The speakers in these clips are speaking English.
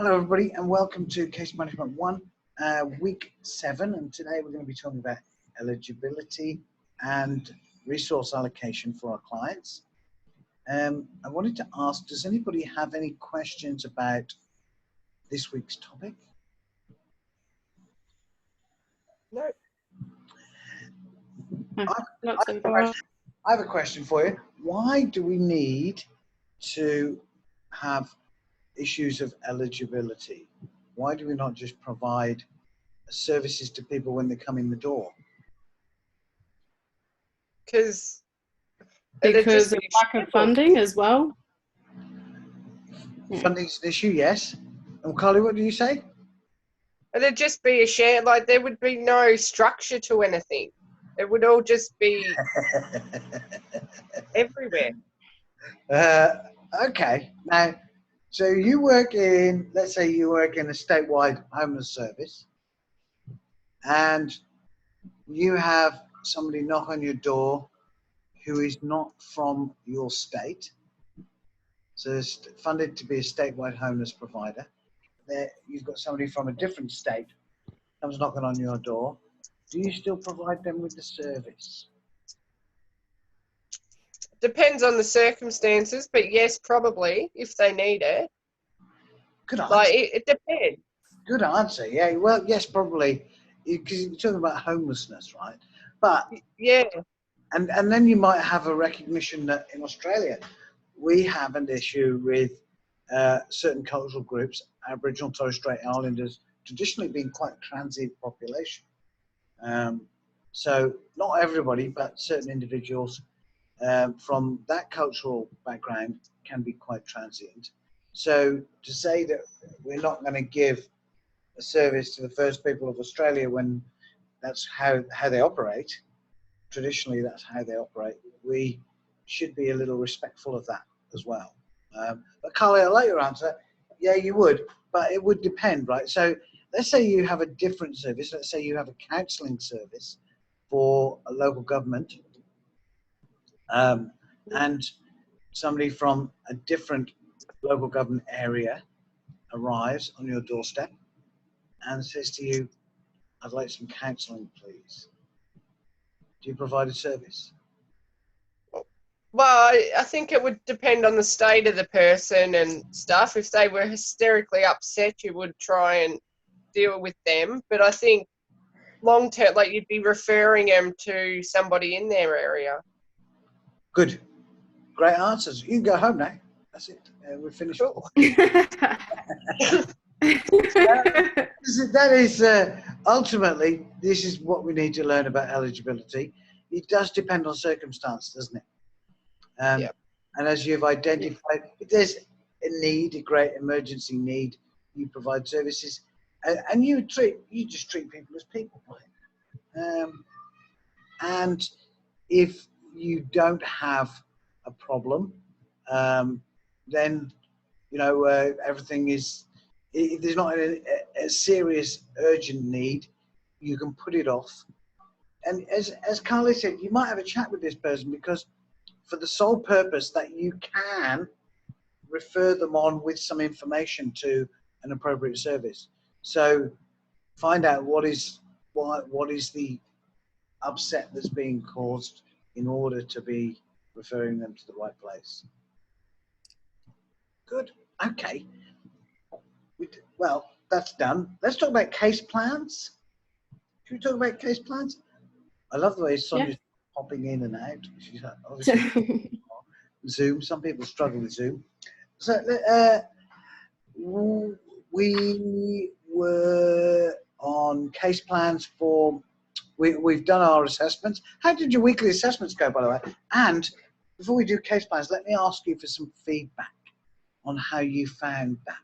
Hello everybody and welcome to Case Management 1, week 7, and today we're going to be talking about eligibility and resource allocation for our clients. I wanted to ask, does anybody have any questions about this week's topic? No. I have a question for you. Why do we need to have issues of eligibility? Why do we not just provide services to people when they come in the door? Because of lack of funding as well. Funding's an issue, yes. And Carly, what do you say? It'd just be a share, like there would be no structure to anything. It would all just be everywhere. Okay. Now, so you work in, let's say you work in a statewide homeless service, and you have somebody knock on your door who is not from your state. So it's funded to be a statewide homeless provider. There, you've got somebody from a different state comes knocking on your door. Do you still provide them with the service? Depends on the circumstances, but yes, probably if they need it. Good answer. Like it depends. Good answer. Yeah. Well, yes, probably, because you're talking about homelessness, right? But yeah, and then you might have a recognition that in Australia we have an issue with certain cultural groups, Aboriginal, Torres Strait Islanders, traditionally being quite transient population. So not everybody, but certain individuals from that cultural background can be quite transient. So to say that we're not going to give a service to the first people of Australia when that's how they operate, traditionally that's how they operate, we should be a little respectful of that as well. But Carly, I like your answer. Yeah, you would, but it would depend, right? So let's say you have a different service. Let's say you have a counselling service for a local government, and somebody from a different local government area arrives on your doorstep and says to you, I'd like some counselling, please. Do you provide a service? Well, I think it would depend on the state of the person and stuff. If they were hysterically upset, you would try and deal with them. But I think long term, like you'd be referring them to somebody in their area. Good. Great answers. You can go home now. That's it. We're finished. Cool. That is ultimately, this is what we need to learn about eligibility. It does depend on circumstance, doesn't it? Yep. And as you've identified, if there's a need, a great emergency need, you provide services, and you just treat people as people. And if you don't have a problem, then everything is. If there's not a serious, urgent need, you can put it off. And as Carly said, you might have a chat with this person because for the sole purpose that you can refer them on with some information to an appropriate service. So find out what is the upset that's being caused in order to be referring them to the right place. Good. Okay. Well, that's done. Let's talk about case plans. Should we talk about case plans? I love the way Sonia's popping in and out. She's obviously Zoom. Some people struggle with Zoom. So we were on case plans for. We've done our assessments. How did your weekly assessments go, by the way? And before we do case plans, let me ask you for some feedback on how you found that.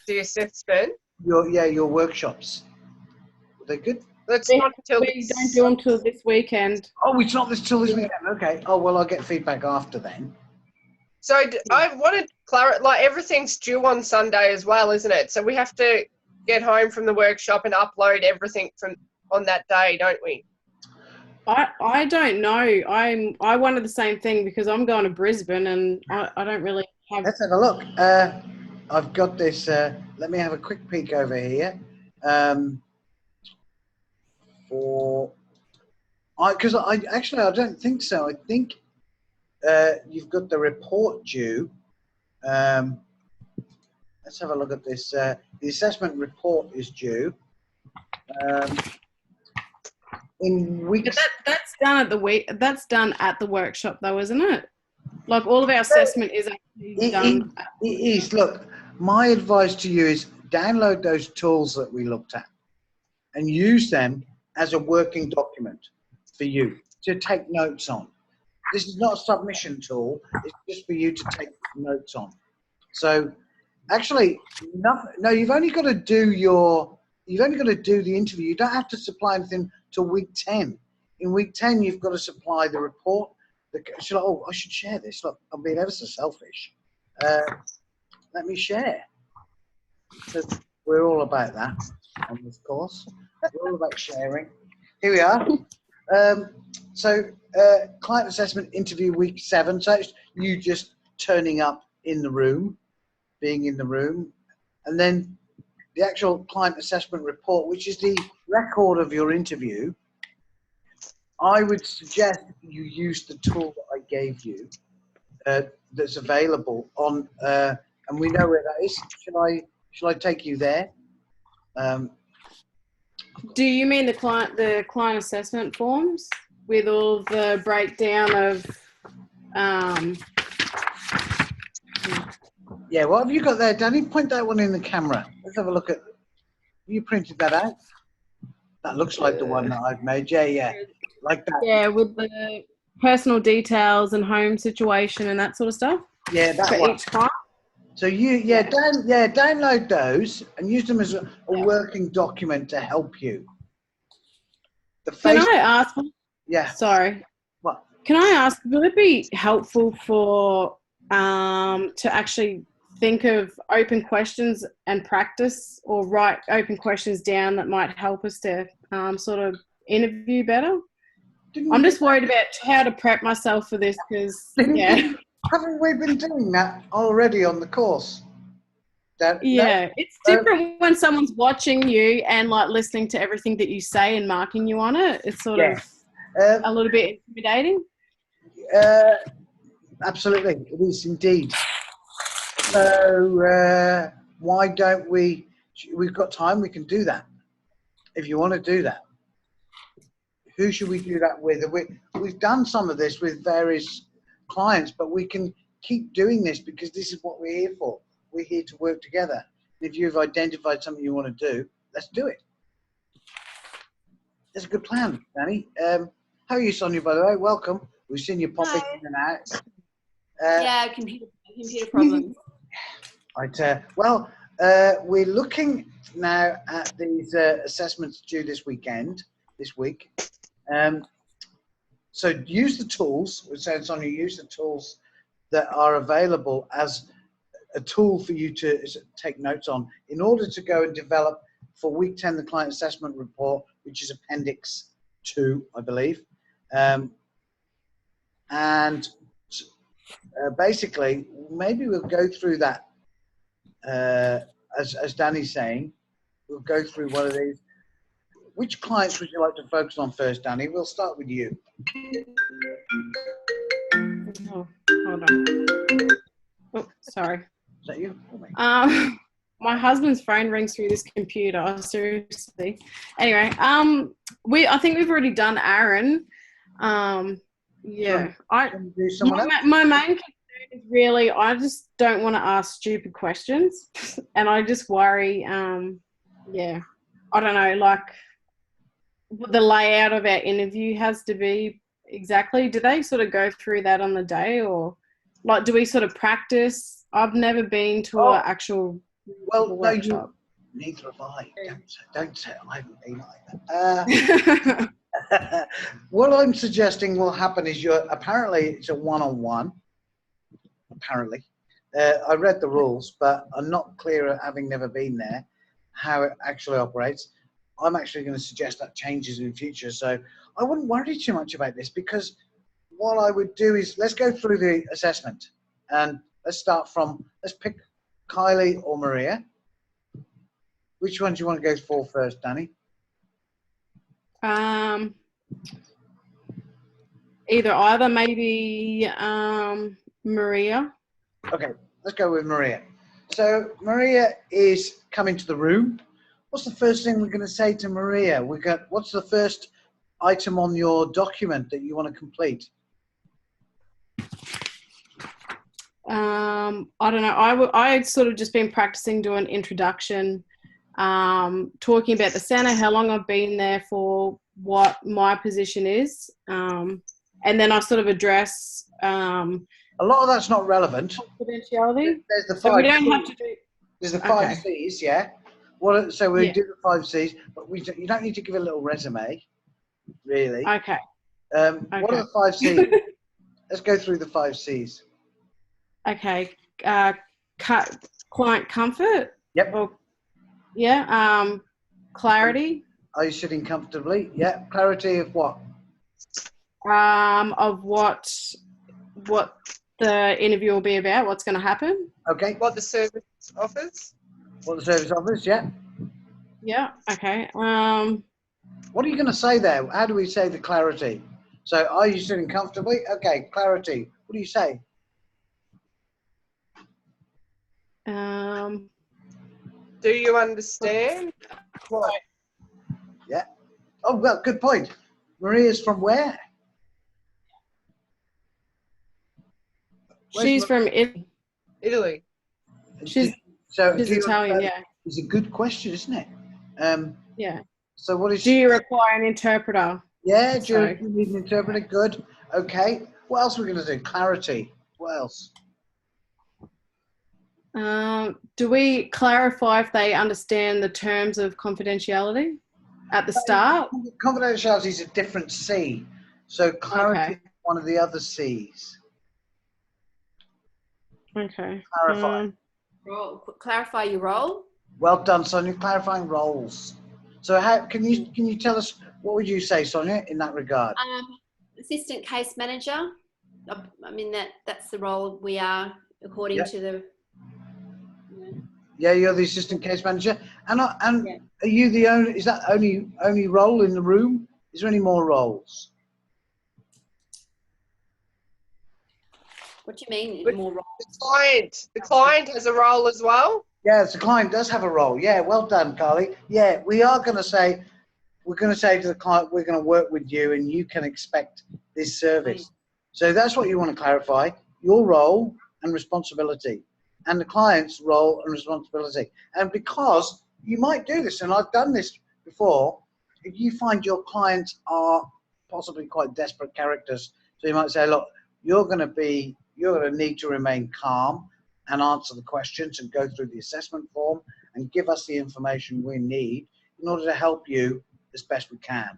The assessment? Your workshops. Were they good? That's not until we don't do them till this weekend. Oh, it's not till this weekend. Okay. Oh, well, I'll get feedback after then. So I wanted to clarify, like everything's due on Sunday as well, isn't it? So we have to get home from the workshop and upload everything from on that day, don't we? I don't know. I wanted the same thing because I'm going to Brisbane and I don't really have. Let's have a look. I've got this. Let me have a quick peek over here. Because I don't think so. I think you've got the report due. Let's have a look at this. The assessment report is due in weeks. But that's done at the week. That's done at the workshop, though, isn't it? Like all of our assessment is actually done. It is. Look, my advice to you is download those tools that we looked at and use them as a working document for you to take notes on. This is not a submission tool. It's just for you to take notes on. So actually, no, you've only got to do the interview. You don't have to supply anything till week 10. In week 10, you've got to supply the report. She's like, oh, I should share this. Look, I'm being ever so selfish. Let me share. So we're all about that on this course. We're all about sharing. Here we are. Client assessment interview week 7. So it's you just turning up in the room, being in the room, and then the actual client assessment report, which is the record of your interview. I would suggest you use the tool that I gave you that's available on, and we know where that is. Shall I take you there? Do you mean the client assessment forms with all the breakdown of? Yeah, what have you got there, Danny? Point that one in the camera. Let's have a look at. You printed that out? That looks like the one that I've made. Yeah, like that. Yeah, with the personal details and home situation and that sort of stuff. Yeah, that for one. Each client. So download those and use them as a working document to help you. Can I ask? Yeah. Sorry. What? Can I ask? Will it be helpful for to actually think of open questions and practice, or write open questions down that might help us to sort of interview better? I'm just worried about how to prep myself for this because, Haven't we been doing that already on the course? It's different when someone's watching you and like listening to everything that you say and marking you on it. It's sort of a little bit intimidating. Absolutely, it is indeed. So why don't we? We've got time. We can do that if you want to do that. Who should we do that with? We've done some of this with various clients, but we can keep doing this because this is what we're here for. We're here to work together. If you've identified something you want to do, let's do it. That's a good plan, Danny. How are you, Sonia, by the way? Welcome. We've seen you popping in and out. Computer problems. Right. We're looking now at these assessments due this week. So use the tools. We're saying, Sonia, use the tools that are available as a tool for you to take notes on in order to go and develop for week 10 the client assessment report, which is appendix 2, I believe. Basically, maybe we'll go through that, as Danny's saying, we'll go through one of these. Which clients would you like to focus on first, Danny? We'll start with you. Oh, hold on. Oh, sorry. Is that you? My husband's phone rings through this computer. Seriously. Anyway, I think we've already done Aaron. My main concern is really I just don't want to ask stupid questions, and I just worry. I don't know, like the layout of our interview has to be exactly. Do they sort of go through that on the day, or like do we sort of practice? I've never been to an actual workshop. Neither have I. Don't say I haven't been either. What I'm suggesting will happen is apparently it's a one-on-one. Apparently, I read the rules, but I'm not clear, having never been there, how it actually operates. I'm actually going to suggest that changes in future. So I wouldn't worry too much about this, because what I would do is let's go through the assessment and let's pick Kylie or Maria? Which one do you want to go for first, Danny? Either, maybe Maria. Okay, let's go with Maria. So Maria is coming to the room. What's the first thing we're going to say to Maria? What's the first item on your document that you want to complete? I don't know. I had sort of just been practicing doing introduction, talking about the center, how long I've been there for, what my position is, and then I sort of address. A lot of that's not relevant. Confidentiality. There's the five. So we don't have to do. There's the five C's, yeah. So we do the 5 C's, but you don't need to give a little resume, really. Okay. What are the 5 C's? Let's go through the 5 C's. Okay. Client comfort. Yep. Clarity. Are you sitting comfortably? Yeah. Clarity of what? Of what the interview will be about, what's going to happen. Okay. What the service offers. What the service offers, yeah. Yeah, okay. What are you going to say there? How do we say the clarity? So, are you sitting comfortably? Okay, clarity. What do you say? Do you understand? What? Yeah. Oh, well, good point. Maria's from where? She's from Italy. Italy. She's Italian, yeah. It's a good question, isn't it? Yeah. So what is... Do you require an interpreter? Yeah, do you need an interpreter? Good. Okay. What else are we going to do? Clarity. What else? Do we clarify if they understand the terms of confidentiality at the start? Confidentiality is a different C. So clarity is one of the other C's. Okay. Clarify. Clarify your role. Well done, Sonia. Clarifying roles. So how can you tell us, what would you say, Sonia, in that regard? Assistant case manager. I mean that's the role we are according to the. Yeah, you're the assistant case manager, and are you the only? Is that only role in the room? Is there any more roles? What do you mean more roles? The client has a role as well. Yes, the client does have a role. Yeah, well done, Carly. Yeah, we're going to say to the client, we're going to work with you, and you can expect this service. So that's what you want to clarify: your role and responsibility, and the client's role and responsibility. And because you might do this, and I've done this before, if you find your clients are possibly quite desperate characters, so you might say, look, you're going to need to remain calm and answer the questions and go through the assessment form and give us the information we need in order to help you as best we can.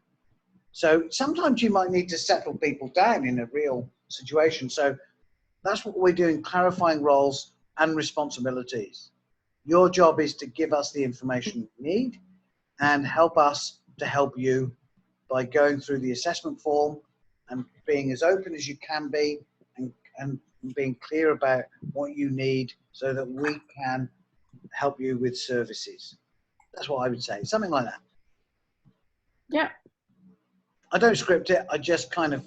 So sometimes you might need to settle people down in a real situation. So that's what we're doing, clarifying roles and responsibilities. Your job is to give us the information we need and help us to help you by going through the assessment form and being as open as you can be and being clear about what you need so that we can help you with services. That's what I would say, something like that. Yeah. I don't script it, I just kind of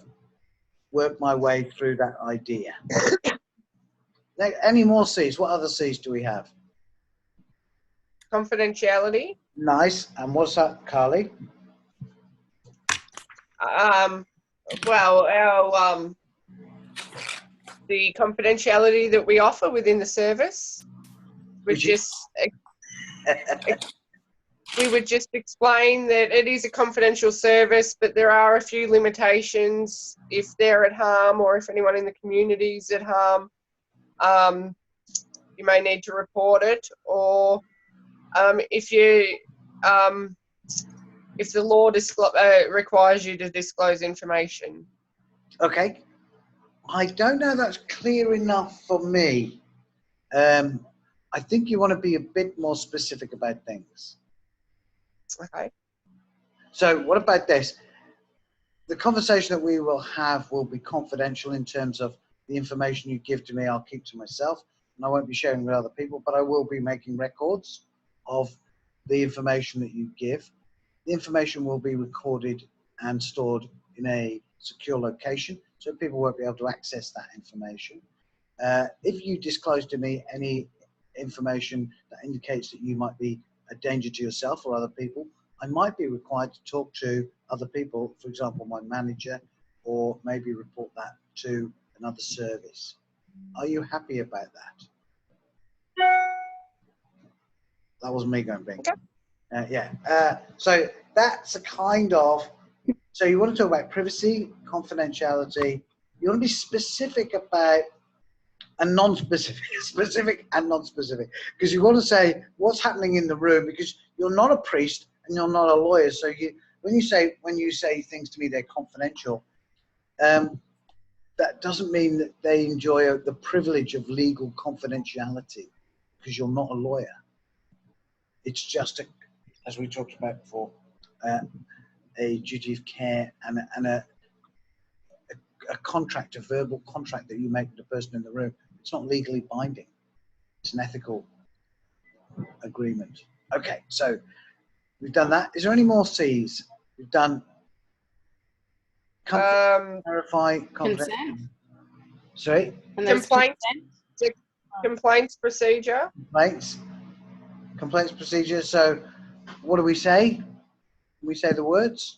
work my way through that idea. Any more C's? What other C's do we have? Confidentiality. Nice. And what's that, Carly? Well, our the confidentiality that we offer within the service. We would just explain that it is a confidential service, but there are a few limitations if they're at harm or if anyone in the community is at harm. You may need to report it, or if the law requires you to disclose information. Okay. I don't know that's clear enough for me. I think you want to be a bit more specific about things. Okay. So what about this? The conversation that we will have will be confidential in terms of the information you give to me, I'll keep to myself. and I won't be sharing with other people, but I will be making records of the information that you give. The information will be recorded and stored in a secure location, so people won't be able to access that information. If you disclose to me any information that indicates that you might be a danger to yourself or other people, I might be required to talk to other people, for example, my manager, or maybe report that to another service. Are you happy about that? That wasn't me going big. Okay. So that's a kind of, so you want to talk about privacy, confidentiality. You want to be specific about, and non-specific, specific and non-specific, because you want to say what's happening in the room, because you're not a priest and you're not a lawyer. So you, when you say things to me, they're confidential. That doesn't mean that they enjoy the privilege of legal confidentiality, because you're not a lawyer. It's just a, as we talked about before, a duty of care and a contract, a verbal contract that you make with the person in the room. It's not legally binding. It's an ethical agreement. Okay, so we've done that. Is there any more C's? We've done clarify, consent. Sorry? And there's Complaints. consent. Complaints procedure. Complaints procedure. So what do we say? We say the words.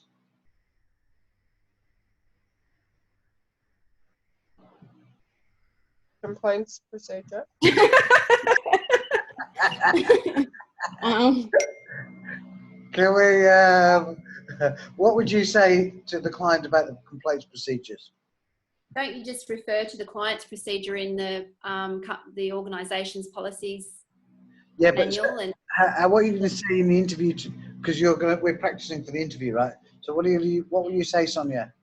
Complaints procedure. Can we, what would you say to the client about the complaints procedures? Don't you just refer to the client's procedure in the organisation's policies manual? And what are you going to say in the interview? Because we're practicing for the interview, right? So what will you say, Sonia?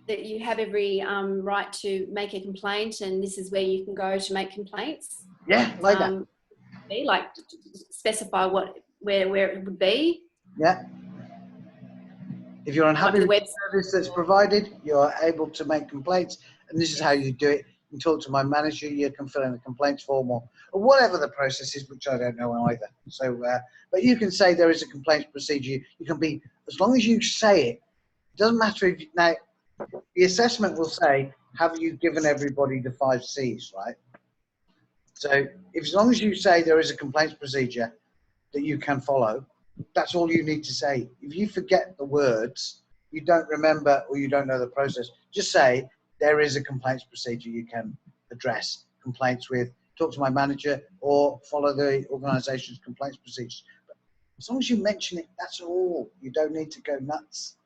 that you have every right to make a complaint, and this is where you can go to make complaints. Yeah, like that. Like specify where it would be. Yeah. If you're unhappy with the service that's provided, you're able to make complaints, and this is how you do it. You can talk to my manager, you can fill in a complaints form, or whatever the process is, which I don't know either. So, but you can say there is a complaints procedure. You can be, as long as you say it, it doesn't matter if, now, the assessment will say, have you given everybody the 5 C's, right? So, as long as you say there is a complaints procedure that you can follow, that's all you need to say. If you forget the words, you don't remember, or you don't know the process, just say there is a complaints procedure you can address complaints with, talk to my manager, or follow the organisation's complaints procedures. But as long as you mention it, that's all. You don't need to go nuts.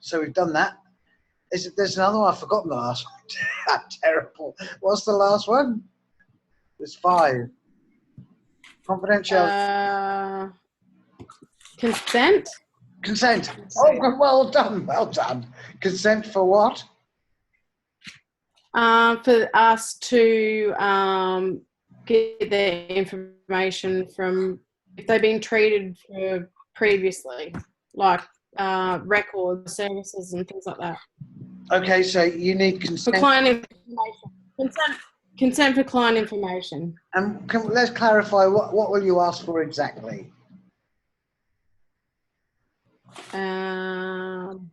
So we've done that. There's another one. I've forgotten the last one. Terrible. What's the last one? There's 5. Confidential. Consent. Consent. Oh, well done. Well done. Consent for what? For us to get the information from, if they've been treated for previously, like records, services, and things like that. Okay, so you need consent. For client information. Consent for client information. And let's clarify, what will you ask for exactly? In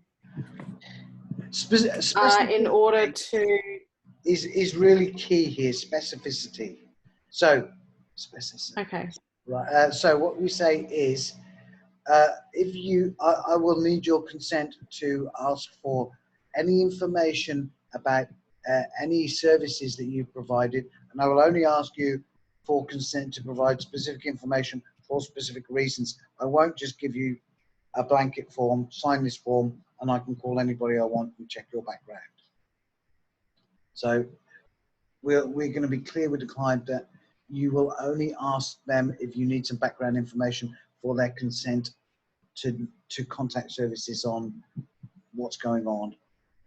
order to... is really key here, specificity. So, specificity. Okay. Right. So what we say is, if I will need your consent to ask for any information about any services that you've provided, and I will only ask you for consent to provide specific information for specific reasons. I won't just give you a blanket form, sign this form, and I can call anybody I want and check your background. So we're going to be clear with the client that you will only ask them if you need some background information for their consent to contact services on what's going on,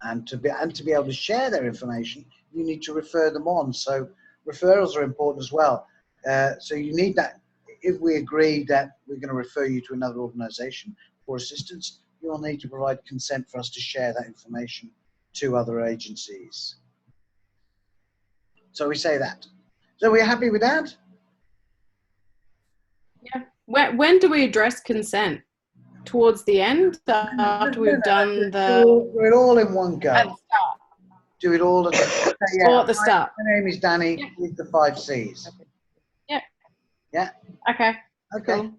and to be able to share their information, you need to refer them on. So referrals are important as well. So you need that. If we agree that we're going to refer you to another organisation for assistance, you'll need to provide consent for us to share that information 2 other agencies. So we say that. So we're happy with that? Yeah. When do we address consent? Towards the end, after we've done the... Do it all in one go. At the start. Do it all at the, Or at the start. My name is Danny, with the 5 C's. Yep. Yeah? Okay. Okay. Cool.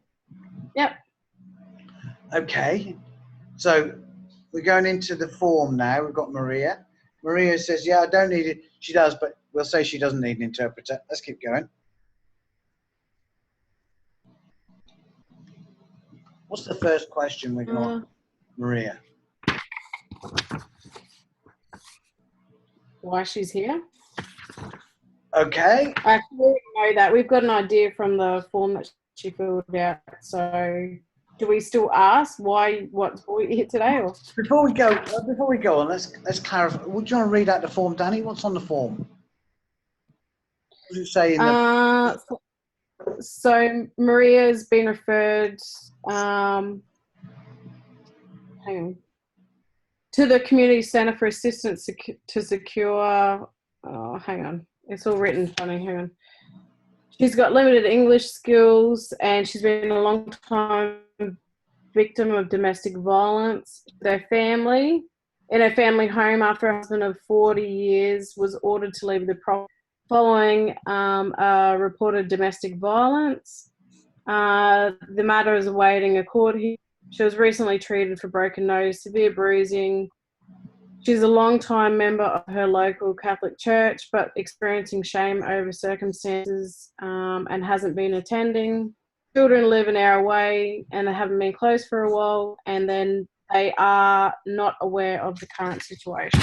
Yep. Okay. So we're going into the form now. We've got Maria. Maria says, yeah, I don't need it. She does, but we'll say she doesn't need an interpreter. Let's keep going. What's the first question we got, Maria? Why she's here? Okay. I actually know that. We've got an idea from the form that she filled out. So do we still ask what's here today? Or? Before we go on, let's clarify. Would you want to read out the form, Danny? What's on the form? What does it say in the... So Maria's been referred hang on, to the Community Centre for Assistance to secure... Oh, hang on. It's all written funny. Hang on. She's got limited English skills and she's been a long time victim of domestic violence. Their family, in her family home after a husband of 40 years was ordered to leave the property following a reported domestic violence. The matter is awaiting a court hearing. She was recently treated for broken nose, severe bruising. She's a long-time member of her local Catholic church, but experiencing shame over circumstances and hasn't been attending. Children live an hour away and they haven't been close for a while, and then they are not aware of the current situation.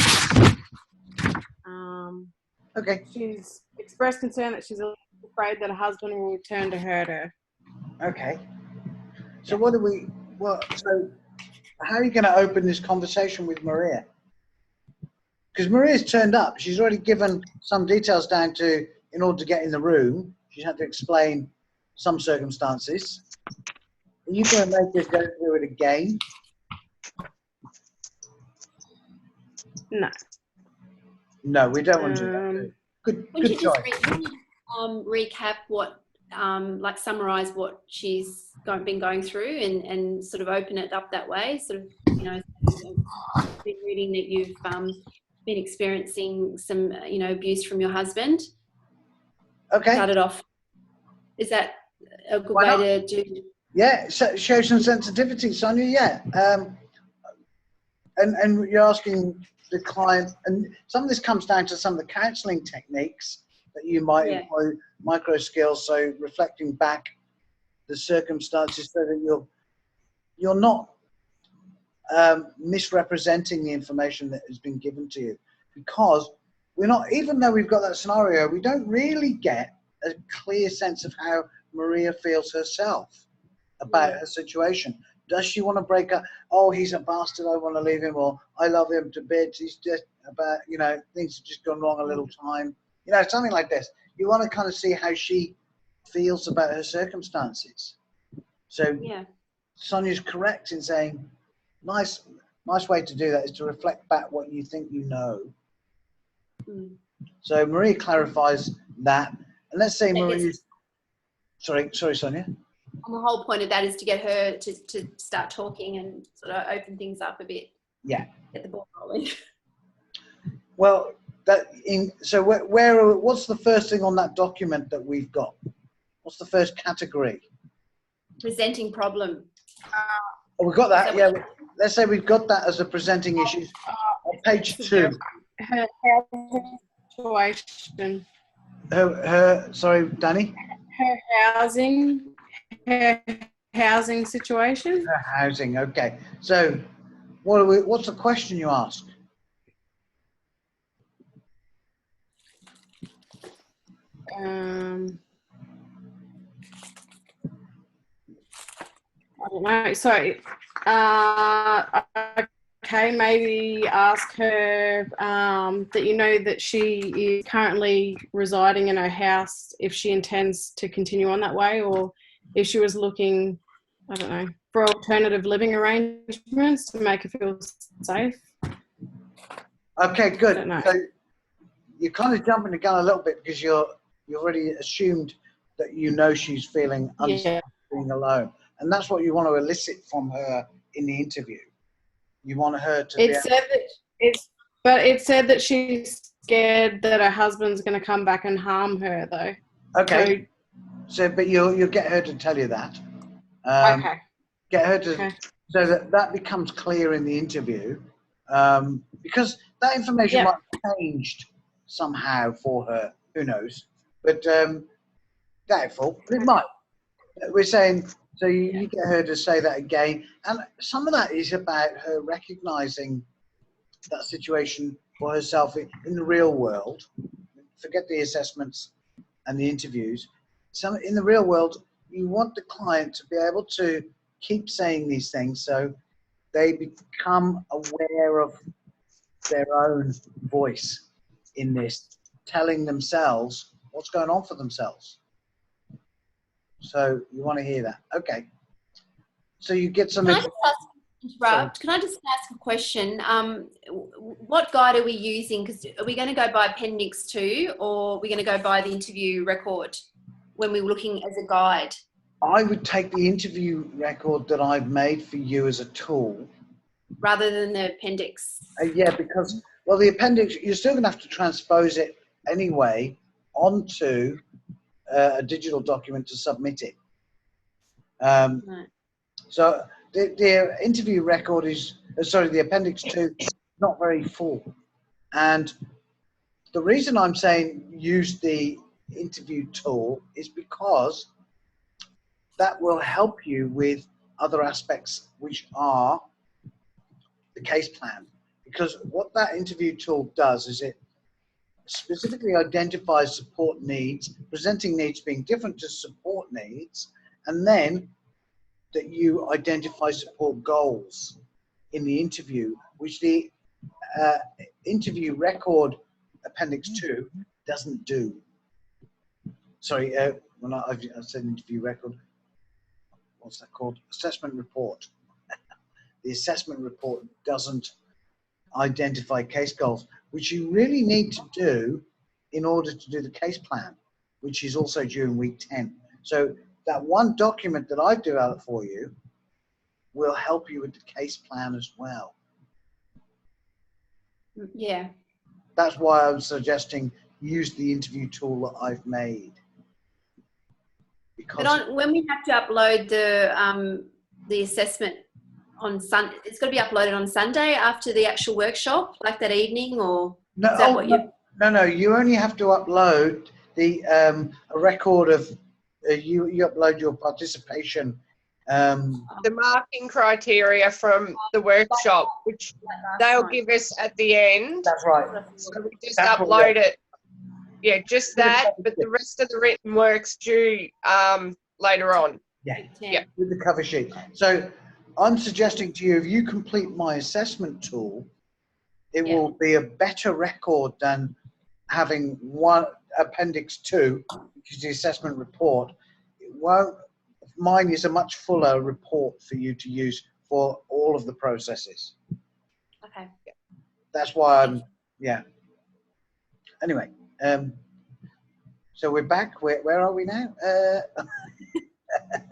Okay. She's expressed concern that she's afraid that her husband will return to hurt her. Okay. So so how are you going to open this conversation with Maria? Because Maria's turned up. She's already given some details down to, in order to get in the room, she's had to explain some circumstances. Are you going to make us go through it again? No. No, we don't want to do that. Good choice. Recap what, like summarize what she's been going through and sort of open it up that way. Sort of, been reading that you've been experiencing some, abuse from your husband. Okay. Start it off. Is that a good way to do? Yeah, show some sensitivity, Sonia. Yeah. And you're asking the client, and some of this comes down to some of the counselling techniques that you might employ, micro skills, so reflecting back the circumstances so that you're not misrepresenting the information that has been given to you, because we're not, even though we've got that scenario, we don't really get a clear sense of how Maria feels herself about her situation. Does she want to break up? Oh, he's a bastard, I want to leave him, or I love him to bits, he's just about, things have just gone wrong a little time. Something like this. You want to kind of see how she feels about her circumstances. So Sonia's correct in saying, nice way to do that is to reflect back what you think you know. So Maria clarifies that, and let's say Maria's... Sorry, Sonia. And the whole point of that is to get her to start talking and sort of open things up a bit. Yeah. Get the ball rolling. Well, so what's the first thing on that document that we've got? What's the first category? Presenting problem. Oh, we've got that. Yeah. Let's say we've got that as a presenting issue. On page 2. Her situation. Sorry, Danny? Her housing situation. Her housing, okay. So what's the question you ask? I don't know. So, okay, maybe ask her that that she is currently residing in her house, if she intends to continue on that way, or if she was looking, I don't know, for alternative living arrangements to make her feel safe. Okay, I good. don't know. So you're kind of jumping the gun a little bit because you already assumed that you know she's feeling unsafe, Yeah. being alone, and that's what you want to elicit from her in the interview. You want her to It said that it said that she's scared that her husband's going to come back and harm her, though. Okay. So, but you'll get her to tell you that. Okay. Get her to, Okay. so that becomes clear in the interview, because that information Yeah. might have changed somehow for her. Who knows? But doubtful. But it might. We're saying, so you get her to say that again, and some of that is about her recognizing that situation for herself in the real world. Forget the assessments and the interviews. Some in the real world, you want the client to be able to keep saying these things so they become aware of their own voice in this, telling themselves what's going on for themselves. So you want to hear that. Okay. So you get some. Can I just ask a question? What guide are we using? Because are we going to go by Appendix 2 or are we going to go by the interview record when we're looking as a guide? I would take the interview record that I've made for you as a tool. Rather than the appendix? Yeah, because, well, the appendix, you're still going to have to transpose it anyway onto a digital document to submit it. Right. So the interview record is, the appendix 2 is not very full. And the reason I'm saying use the interview tool is because that will help you with other aspects, which are the case plan. Because what that interview tool does is it specifically identifies support needs, presenting needs being different to support needs, and then that you identify support goals in the interview, which the interview record appendix 2 doesn't do. Sorry, when I said interview record, what's that called? Assessment report. The assessment report doesn't identify case goals, which you really need to do in order to do the case plan, which is also due in week 10. So that one document that I've developed for you will help you with the case plan as well. Yeah. That's why I'm suggesting use the interview tool that I've made. Because But when we have to upload the assessment on Sunday, it's got to be uploaded on Sunday after the actual workshop, like that evening, or no, is that what you? No, you only have to upload the a record of you upload your participation. The marking criteria from the workshop, which they'll give us at the end. That's right. So we just upload it. Yeah, just that, but the rest of the written work's due later on. Yeah, with the cover sheet. So I'm suggesting to you, if you complete my assessment tool, it will be a better record than having one appendix 2, which is the assessment report. Mine is a much fuller report for you to use for all of the processes. Okay. That's why Anyway, so we're back. Where are we now?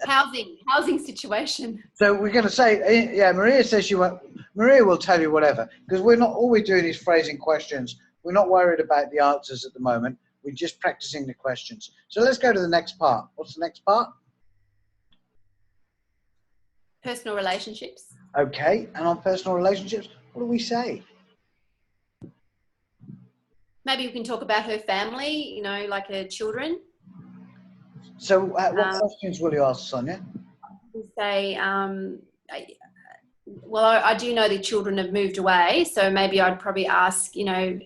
Housing situation. So we're going to say, Maria says Maria will tell you whatever, because we're not, all we're doing is phrasing questions. We're not worried about the answers at the moment. We're just practicing the questions. So let's go to the next part. What's the next part? Personal relationships. Okay, and on personal relationships, what do we say? Maybe we can talk about her family, like her children. So what questions will you ask, Sonia? We say, well, I do know the children have moved away, so maybe I'd probably ask,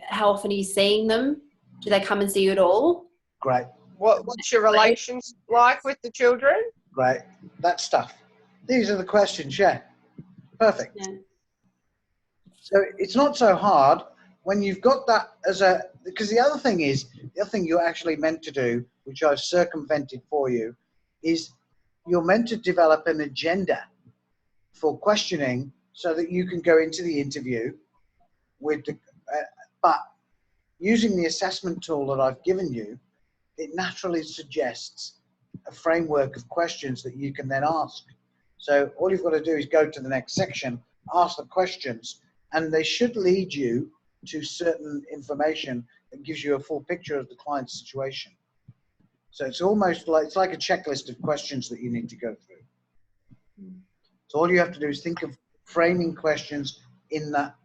how often are you seeing them? Do they come and see you at all? Great. What's your relations like with the children? Great. That stuff. These are the questions, yeah. Perfect. Yeah. So it's not so hard when you've got that because the other thing you're actually meant to do, which I've circumvented for you, is you're meant to develop an agenda for questioning so that you can go into the interview with but using the assessment tool that I've given you, it naturally suggests a framework of questions that you can then ask. So all you've got to do is go to the next section, ask the questions, and they should lead you to certain information that gives you a full picture of the client's situation. So it's almost like, it's like a checklist of questions that you need to go through. So all you have to do is think of framing questions in that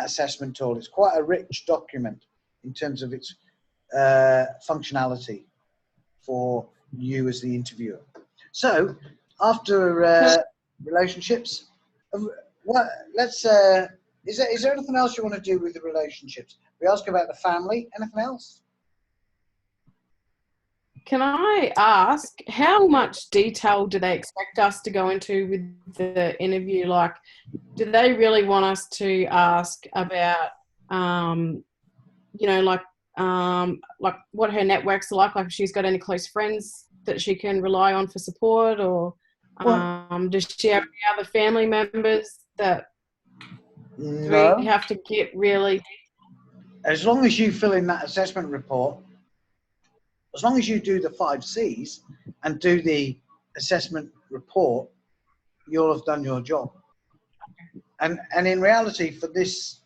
assessment tool. It's quite a rich document in terms of its functionality for you as the interviewer. So after relationships, let's is there anything else you want to do with the relationships? We ask about the family. Anything else? Can I ask, how much detail do they expect us to go into with the interview? Like, do they really want us to ask about, you know, like what her networks are like if she's got any close friends that she can rely on for support, or does she have any other family members that No. we have to get really? As long as you fill in that assessment report, as long as you do the 5 C's and do the assessment report, you'll have done your job. And in reality, for this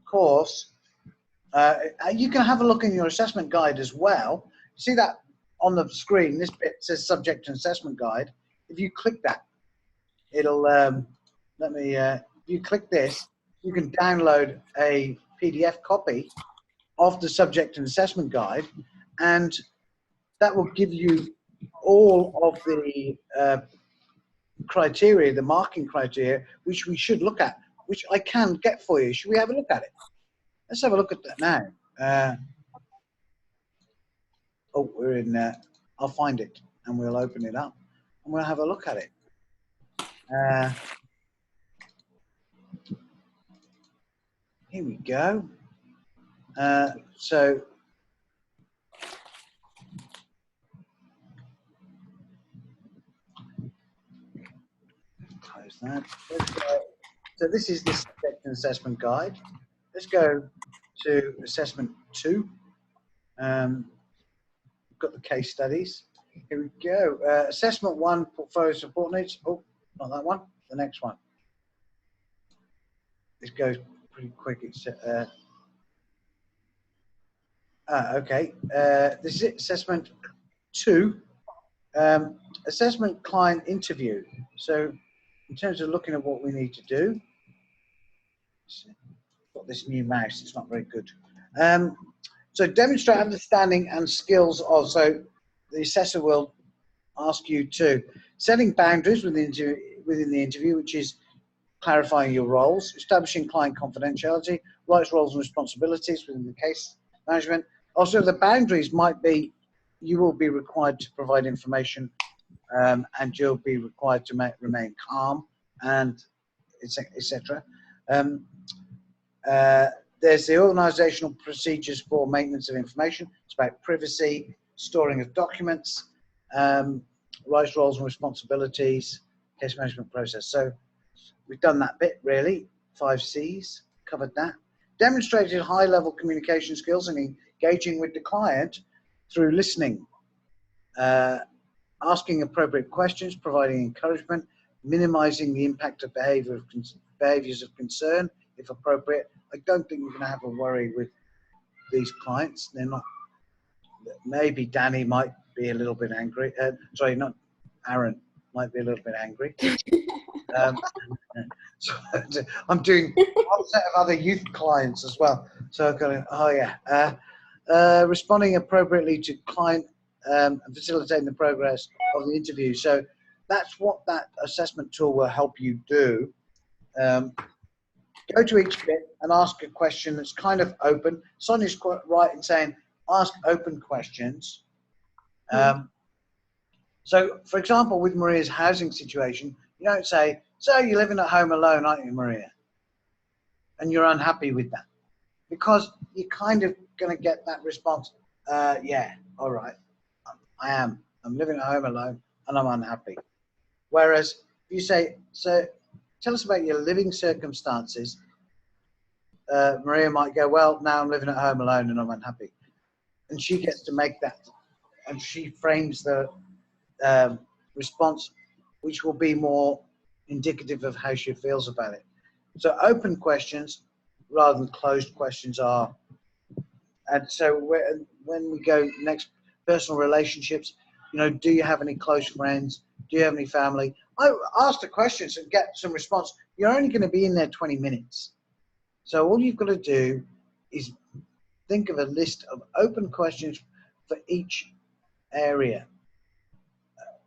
course, you can have a look in your assessment guide as well. See that on the screen, this bit says subject and assessment guide. If you click that, it'll, if you click this, you can download a PDF copy of the subject and assessment guide, and that will give you all of the criteria, the marking criteria, which we should look at, which I can get for you. Should we have a look at it? Let's have a look at that now. Oh, we're in, I'll find it and we'll open it up and we'll have a look at it. Here we go. So close that. So this is the subject and assessment guide. Let's go to assessment 2. Got the case studies. Here we go. Assessment 1, portfolio support needs. Oh, not that one. The next one. This goes pretty quick. It's okay. This is it. Assessment 2. Assessment client interview. So in terms of looking at what we need to do, got this new mouse. It's not very good. So demonstrate understanding and skills of, so the assessor will ask you to setting boundaries within the interview, which is clarifying your roles, establishing client confidentiality, rights, roles and responsibilities within the case management. Also, the boundaries might be, you will be required to provide information and you'll be required to remain calm, and etc. There's the organisational procedures for maintenance of information. It's about privacy, storing of documents, rights, roles and responsibilities, case management process. So we've done that bit really, 5 C's, covered that. Demonstrated high-level communication skills and engaging with the client through listening, asking appropriate questions, providing encouragement, minimising the impact of behaviours of concern, if appropriate. I don't think we're going to have a worry with these clients. They're not, maybe Danny might be a little bit angry. Sorry, not Aaron, might be a little bit angry. So I'm doing one set of other youth clients as well. So I've got to, oh yeah. Responding appropriately to client and facilitating the progress of the interview. So that's what that assessment tool will help you do. Go to each bit and ask a question that's kind of open. Sonia's quite right in saying ask open questions. So, for example, with Maria's housing situation, you don't say, so you're living at home alone, aren't you, Maria? And you're unhappy with that. Because you're kind of going to get that response, yeah, all right, I am. I'm living at home alone and I'm unhappy. Whereas if you say, so tell us about your living circumstances, Maria might go, well, now I'm living at home alone and I'm unhappy. And she gets to make that, and she frames the response, which will be more indicative of how she feels about it. So open questions rather than closed questions are. And so when we go next, personal relationships, do you have any close friends? Do you have any family? I ask the questions and get some response. You're only going to be in there 20 minutes. So all you've got to do is think of a list of open questions for each area.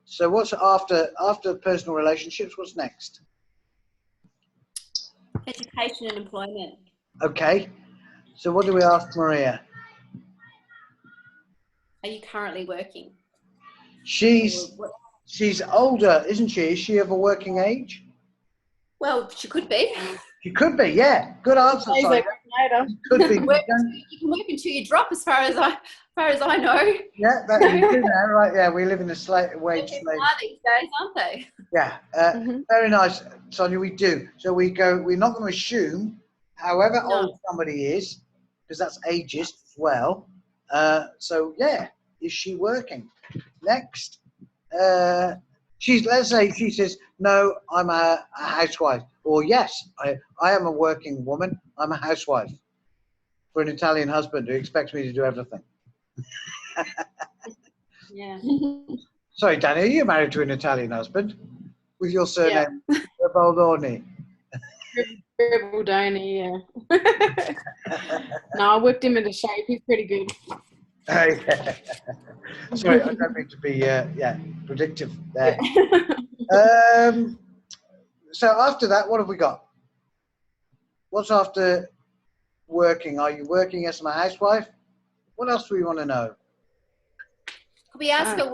So what's after personal relationships? What's next? Education and employment. Okay. So what do we ask Maria? Are you currently working? She's older, isn't she? Is she of a working age? Well, she could be. She could be, yeah. Good answer, Sonia. Could be. You can work until you drop, as far as I know. Yeah, that you do now, right? Yeah, we live in a wage slave. These days, aren't they? Yeah, very nice, Sonia. We do. So we're not going to assume, however old somebody is, because that's ageist as well. So yeah, is she working? Next, let's say she says, no, I'm a housewife, or yes, I am a working woman. I'm a housewife for an Italian husband who expects me to do everything. Yeah. Sorry, Danny, are you married to an Italian husband with your surname Baldoni? Baldoni, yeah. No, I whipped him into shape. He's pretty good. Yeah. Sorry, I don't mean to be predictive there. So after that, what have we got? What's after working? Are you working as a housewife? What else do we want to know? Could we ask her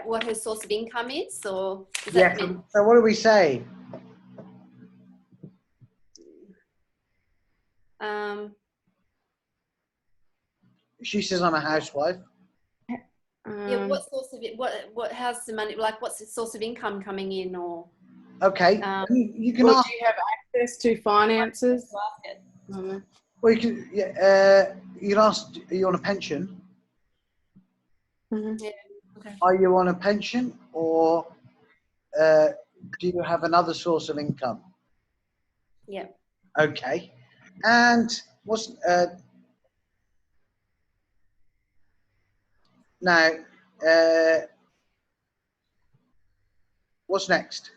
what her source of income is, or is that so what do we say? She says I'm a housewife. Yeah, what source of it? How's the money? Like, what's the source of income coming in, or? Okay, you can ask. Do you have access to finances? Well, you can. You can ask. Are you on a pension? Yeah. Okay. Are you on a pension, or do you have another source of income? Yeah. Okay, and what's now? What's next?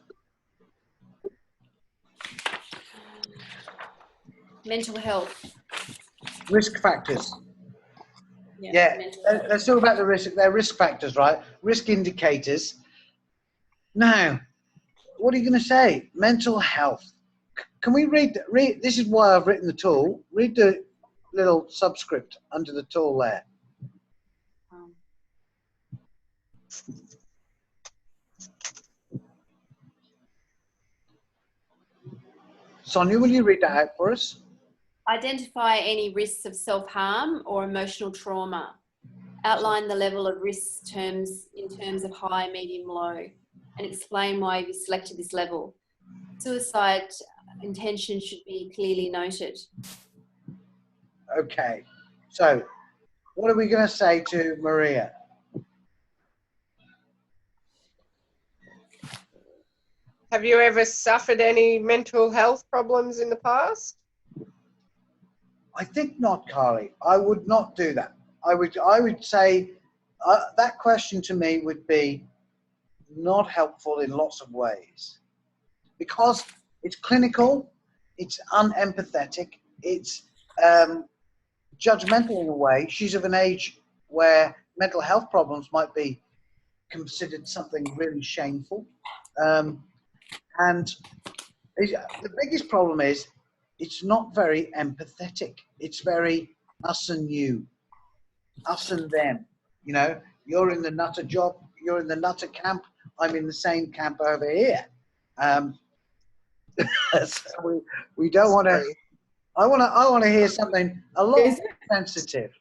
Mental health. Risk factors. Yeah. Let's talk about the risk. They're risk factors, right? Risk indicators. Now, what are you going to say? Mental health. Can we read? This is why I've written the tool. Read the little subscript under the tool there. Sonia, will you read that out for us? Identify any risks of self-harm or emotional trauma. Outline the level of risk in terms of high, medium, low, and explain why you selected this level. Suicide intention should be clearly noted. Okay. So, what are we going to say to Maria? Have you ever suffered any mental health problems in the past? I think not, Carly. I would not do that. I would say that question to me would be not helpful in lots of ways, because it's clinical, it's unempathetic, it's judgmental in a way. She's of an age where mental health problems might be considered something really shameful. And the biggest problem is it's not very empathetic. It's very us and you, us and them. You know, you're in the nutter job, you're in the nutter camp, I'm in the same camp over here. So we don't want to. I want to hear something a lot more sensitive.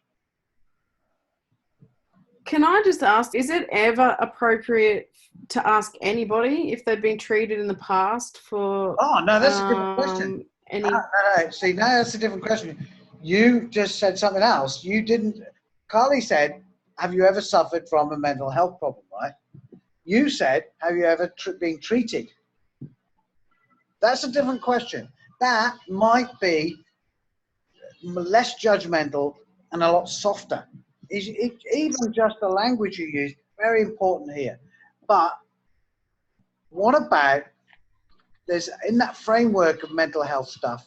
Can I just ask, is it ever appropriate to ask anybody if they've been treated in the past for Oh, no, that's a good question. any? No. See, now that's a different question. You just said something else. You didn't. Carly said, "Have you ever suffered from a mental health problem?" Right? You said, "Have you ever been treated?" That's a different question. That might be less judgmental and a lot softer. Even just the language you use, very important here. But what about, there's in that framework of mental health stuff,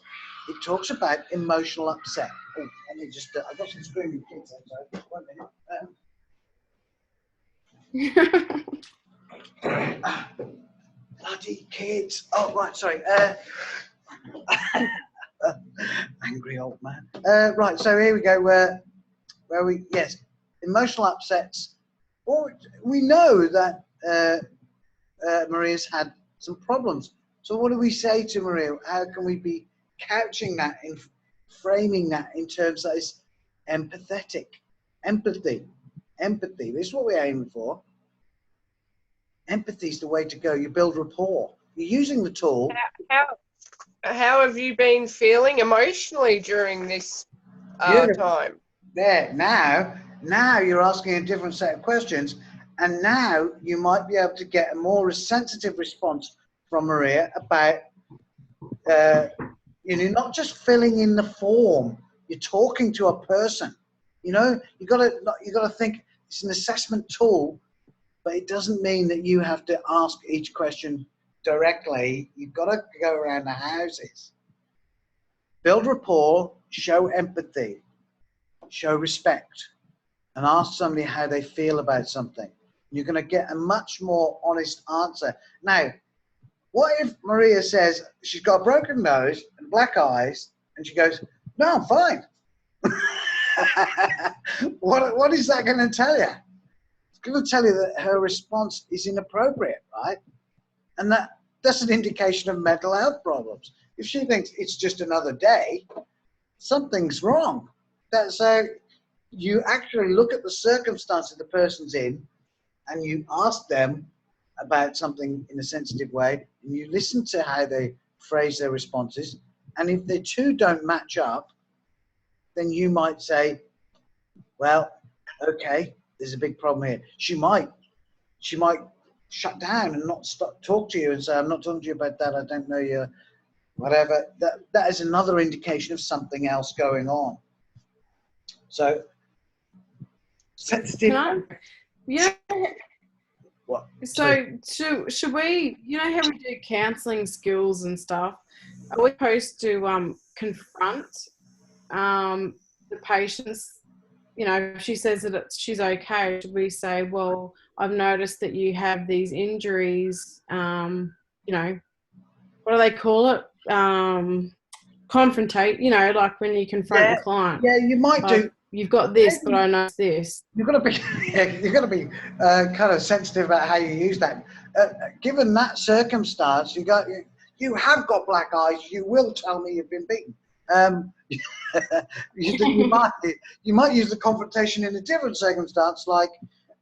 it talks about emotional upset. Oh, let me just, I've got some screaming kids outside. 1 minute. Bloody kids. Oh, right, sorry. Angry old man. Right, so here we go. Yes, emotional upsets. Or we know that Maria's had some problems. So what do we say to Maria? How can we be couching that, in framing that in terms that is empathetic? Empathy. This is what we're aiming for. Empathy is the way to go. You build rapport. You're using the tool. How have you been feeling emotionally during this time? There, now you're asking a different set of questions, and now you might be able to get a more sensitive response from Maria about, not just filling in the form. You're talking to a person. You got to think it's an assessment tool, but it doesn't mean that you have to ask each question directly. You've got to go around the houses. Build rapport, show empathy, show respect, and ask somebody how they feel about something. You're going to get a much more honest answer. Now, what if Maria says she's got a broken nose and black eyes, and she goes, "No, I'm fine." What is that going to tell you? It's going to tell you that her response is inappropriate, right? And that's an indication of mental health problems. If she thinks it's just another day, something's wrong. So you actually look at the circumstances the person's in, and you ask them about something in a sensitive way, and you listen to how they phrase their responses. And if the two don't match up, then you might say, well, okay, there's a big problem here. She might shut down and not talk to you and say, "I'm not talking to you about that. I don't know you," whatever. That is another indication of something else going on. So sensitive. Yeah. What? So should we, how we do counselling skills and stuff, are we supposed to confront the patients? If she says that she's okay, should we say, "Well, I've noticed that you have these injuries," what do they call it? Confrontate, like when you confront the client. Yeah, you might do. You've got this, but I know this. You've got to be kind of sensitive about how you use that. Given that circumstance, you have got black eyes. You will tell me you've been beaten. You might use the confrontation in a different circumstance, like,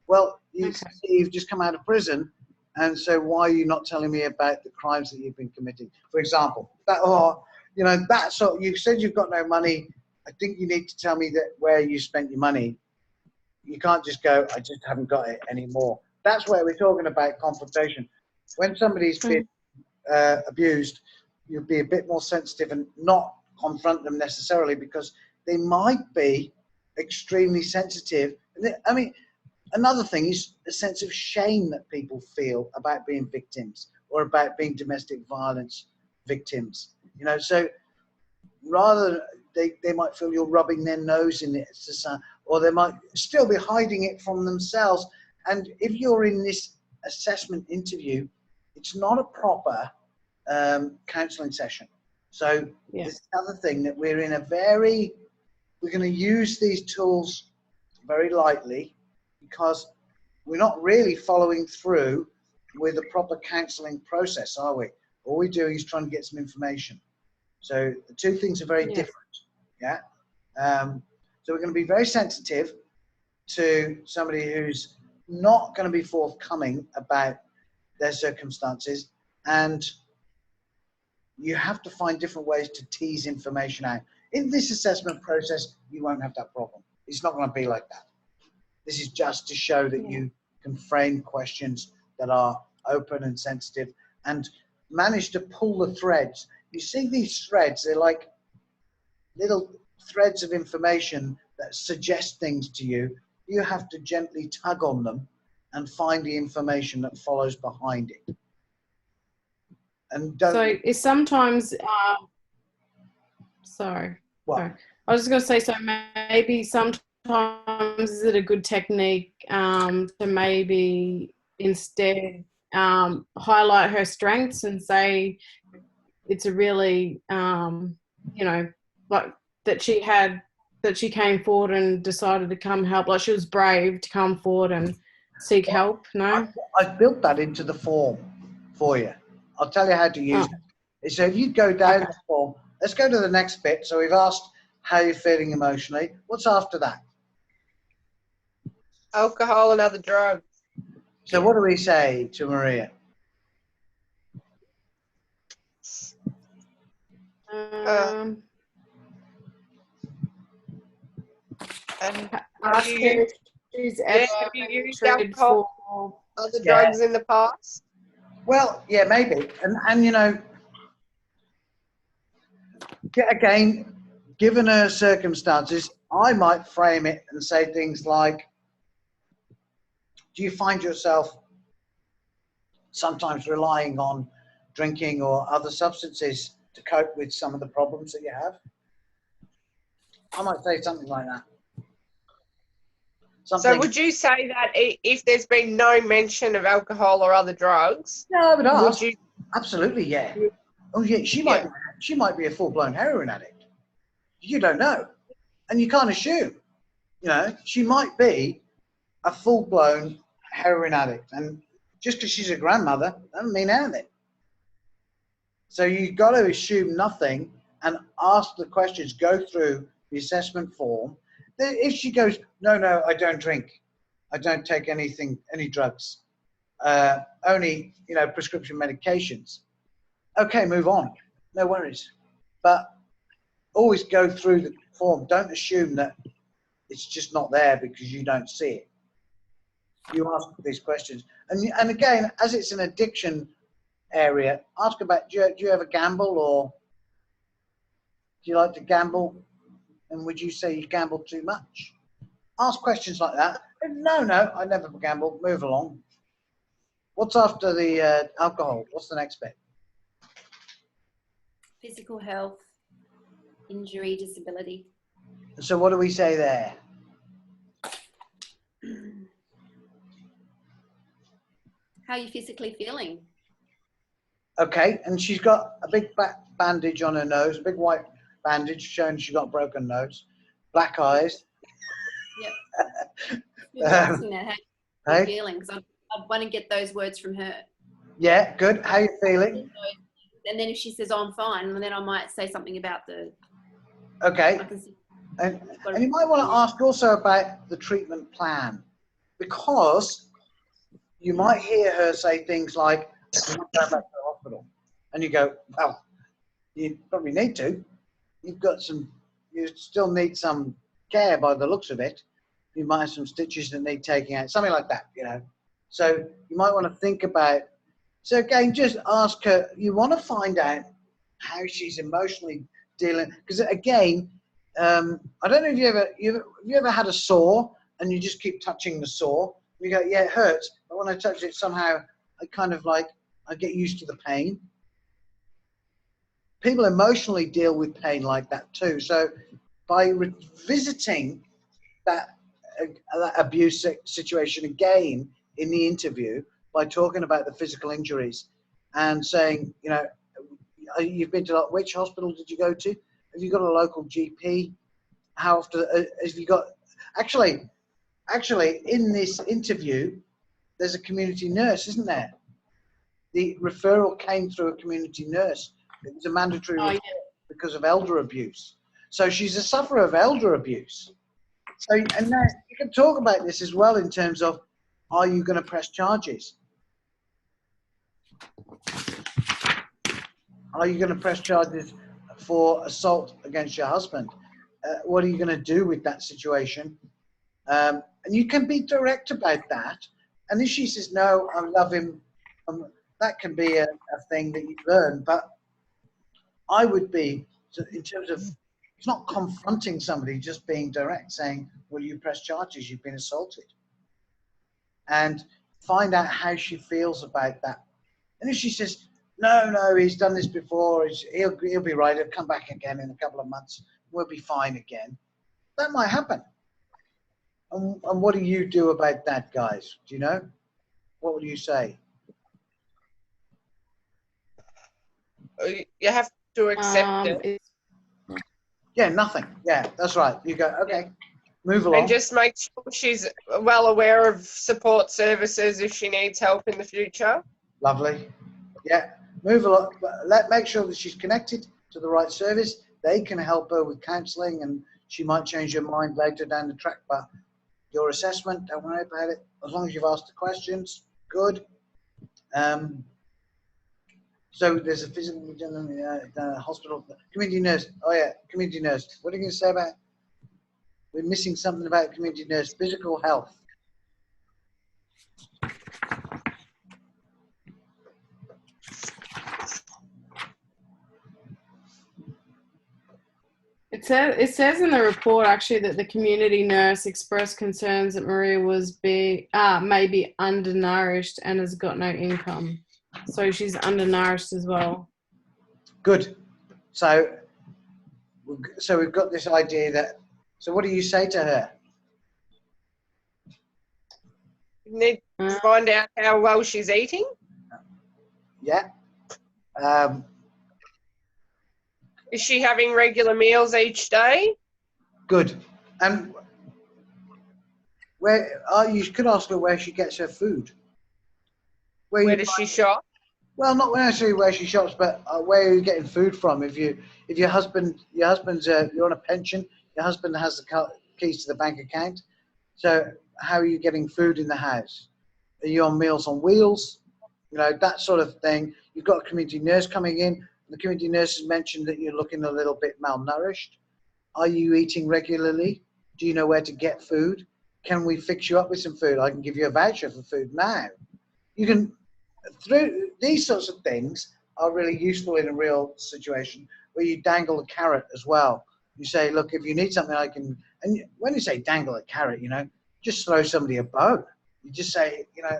"Well, you've just come out of prison, and so why are you not telling me about the crimes that you've been committing?" For example, that sort. You said you've got no money. I think you need to tell me where you spent your money. You can't just go, "I just haven't got it anymore." That's where we're talking about confrontation. When somebody's been abused, you'll be a bit more sensitive and not confront them necessarily, because they might be extremely sensitive. I mean, another thing is a sense of shame that people feel about being victims or about being domestic violence victims. So rather they might feel you're rubbing their nose in it, or they might still be hiding it from themselves. And if you're in this assessment interview, it's not a proper counselling session. So this other thing that we're going to use these tools very lightly, because we're not really following through with a proper counselling process, are we? All we're doing is trying to get some information. So the two things are very different. Yeah. So we're going to be very sensitive to somebody who's not going to be forthcoming about their circumstances, and you have to find different ways to tease information out. In this assessment process, you won't have that problem. It's not going to be like that. This is just to show that you can frame questions that are open and sensitive and manage to pull the threads. You see these threads, they're like little threads of information that suggest things to you. You have to gently tug on them and find the information that follows behind it. And don't. So it's sometimes, sorry. What? Sorry. I was just going to say, so maybe sometimes is it a good technique to maybe instead highlight her strengths and say it's a really, you know, like that she came forward and decided to come help, like she was brave to come forward and seek help, no? I've built that into the form for you. I'll tell you how to use it. So if you go down the form, let's go to the next bit. So we've asked how you're feeling emotionally. What's after that? Alcohol and other drugs. So what do we say to Maria? Ask her if she's ever have you used treated alcohol, other drugs in the past? Well, yeah, maybe. And you know, again, given her circumstances, I might frame it and say things like, do you find yourself sometimes relying on drinking or other substances to cope with some of the problems that you have? I might say something like that. So would you say that if there's been no mention of alcohol or other drugs? No, I would ask. Would you? Absolutely, yeah. Oh, yeah, she might be a full-blown heroin addict. You don't know. And you can't assume. You know, she might be a full-blown heroin addict. And just because she's a grandmother, doesn't mean anything. So you've got to assume nothing and ask the questions, go through the assessment form. If she goes, no, I don't drink. I don't take any drugs. Only, you know, prescription medications. Okay, move on. No worries. But always go through the form. Don't assume that it's just not there because you don't see it. You ask these questions. And again, as it's an addiction area, ask about, do you ever gamble, or do you like to gamble? And would you say you gamble too much? Ask questions like that. No, I never gamble. Move along. What's after the alcohol? What's the next bit? Physical health, injury, disability. So what do we say there? How are you physically feeling? Okay, and she's got a big bandage on her nose, a big white bandage showing she's got a broken nose, black eyes. Yep. You're asking that, how are you feeling? Because I want to get those words from her. Yeah, good. How are you feeling? And then if she says, oh, I'm fine, then I might say something about the... Okay. And you might want to ask also about the treatment plan, because you might hear her say things like, I'm not going back to the hospital. And you go, well, you probably need to. You still need some care by the looks of it. You might have some stitches that need taking out, something like that, you know. So you might want to think about, so again, just ask her, you want to find out how she's emotionally dealing, because again, I don't know if you ever had a sore and you just keep touching the sore. You go, yeah, it hurts, but when I touch it, somehow I kind of like, I get used to the pain. People emotionally deal with pain like that too. So by revisiting that abuse situation again in the interview, by talking about the physical injuries and saying, you know, you've been to, which hospital did you go to? Have you got a local GP? How often have you got? Actually, in this interview, there's a community nurse, isn't there? The referral came through a community nurse. It was a mandatory referral because of elder abuse. So she's a sufferer of elder abuse. So, and now you can talk about this as well in terms of, are you going to press charges? Are you going to press charges for assault against your husband? What are you going to do with that situation? And you can be direct about that. And if she says, no, I love him, that can be a thing that you learn. But I would be, in terms of, it's not confronting somebody, just being direct, saying, will you press charges? You've been assaulted. And find out how she feels about that. And if she says, no, he's done this before, he'll be right, he'll come back again in a couple of months, we'll be fine again. That might happen. And what do you do about that, guys? Do you know? What would you say? You have to accept it. Yeah, nothing. Yeah, that's right. You go, okay, move along. And just make sure she's well aware of support services if she needs help in the future. Lovely. Yeah, move along. Make sure that she's connected to the right service. They can help her with counselling, and she might change her mind later down the track. But your assessment, don't worry about it. As long as you've asked the questions, good. So there's a physical hospital, community nurse. Oh yeah, community nurse. What are you going to say about? We're missing something about community nurse. Physical health. It says in the report actually that the community nurse expressed concerns that Maria may be undernourished and has got no income. So she's undernourished as well. Good. So we've got this idea that. So what do you say to her? You need to find out how well she's eating. Yeah. Is she having regular meals each day? Good. And you could ask her where she gets her food. Where does she shop? Well, not necessarily where she shops, but where are you getting food from? If your husband's you're on a pension, your husband has the keys to the bank account. So how are you getting food in the house? Are you on Meals on Wheels? You know, that sort of thing. You've got a community nurse coming in. The community nurse has mentioned that you're looking a little bit malnourished. Are you eating regularly? Do you know where to get food? Can we fix you up with some food? I can give you a voucher for food now. You can, through these sorts of things are really useful in a real situation where you dangle a carrot as well. You say, look, if you need something, I can, and when you say dangle a carrot, you know, just throw somebody a bone. You just say, you know,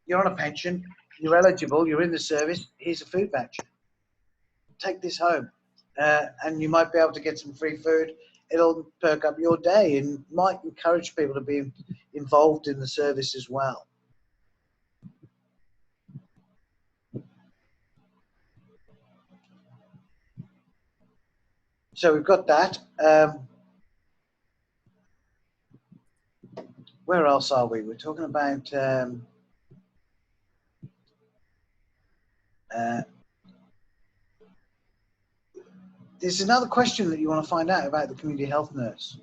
you're on a pension, you're eligible, you're in the service, here's a food voucher. Take this home, and you might be able to get some free food. It'll perk up your day and might encourage people to be involved in the service as well. So we've got that. Where else are we? We're talking about there's another question that you want to find out about the community health nurse.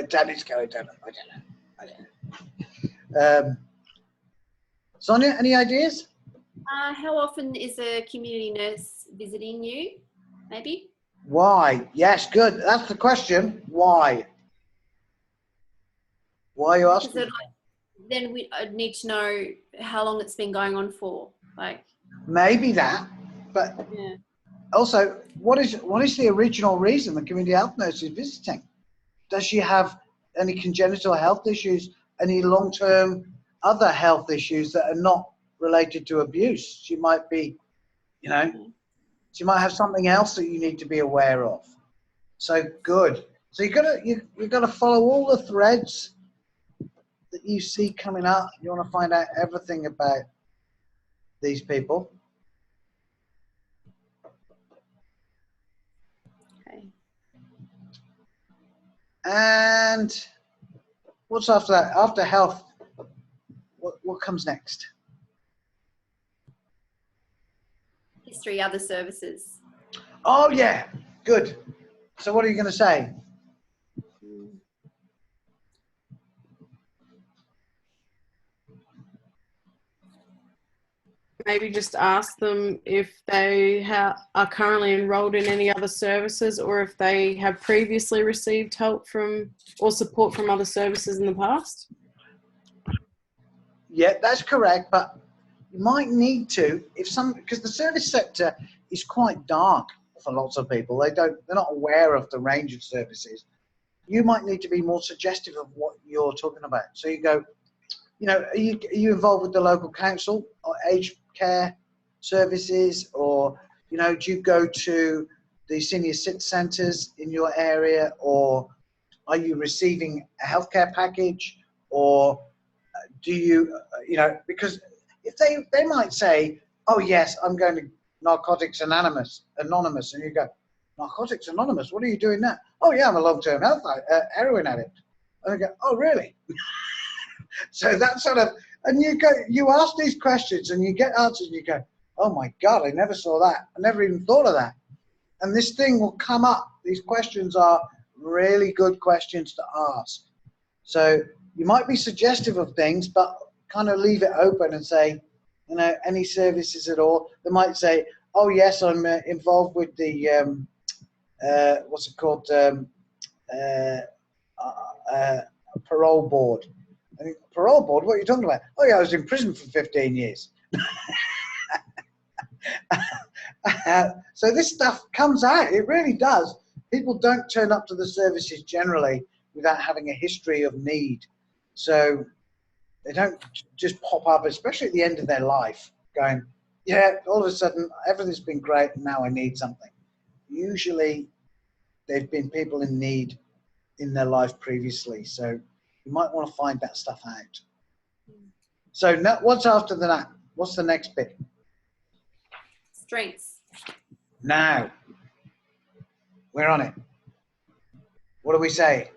Danny's going down. I don't know. Sonia, any ideas? How often is a community nurse visiting you? Maybe. Why? Yes, good. That's the question. Why? Why are you asking? Because then I'd need to know how long it's been going on for. Like maybe that, but yeah. Also, what is the original reason the community health nurse is visiting? Does she have any congenital health issues, any long-term other health issues that are not related to abuse? She might be, you know, she might have something else that you need to be aware of. So good. So you've got to follow all the threads that you see coming up. You want to find out everything about these people. Okay. And what's after that? After health, what comes next? History, other services. Oh yeah, good. So what are you going to say? Maybe just ask them if they are currently enrolled in any other services, or if they have previously received help from or support from other services in the past. Yeah, that's correct, but you might need to, because the service sector is quite dark for lots of people. They're not aware of the range of services. You might need to be more suggestive of what you're talking about. So you go, you know, are you involved with the local council or aged care services, or, you know, do you go to the senior citizen centres in your area, or are you receiving a healthcare package, or do you, you know, because if they might say, oh yes, I'm going to Narcotics Anonymous, and you go, Narcotics Anonymous, what are you doing now? Oh yeah, I'm a long-term heroin addict. And they go, oh really? So that sort of, and you ask these questions and you get answers and you go, oh my God, I never saw that. I never even thought of that. And this thing will come up. These questions are really good questions to ask. So you might be suggestive of things, but kind of leave it open and say, you know, any services at all. They might say, oh yes, I'm involved with the, what's it called, parole board. I think, parole board, what are you talking about? Oh yeah, I was in prison for 15 years. So this stuff comes out, it really does. People don't turn up to the services generally without having a history of need. So they don't just pop up, especially at the end of their life, going, yeah, all of a sudden everything's been great and now I need something. Usually they've been people in need in their life previously. So you might want to find that stuff out. So now, what's after that? What's the next bit? Strengths. Now, we're on it. What do we say?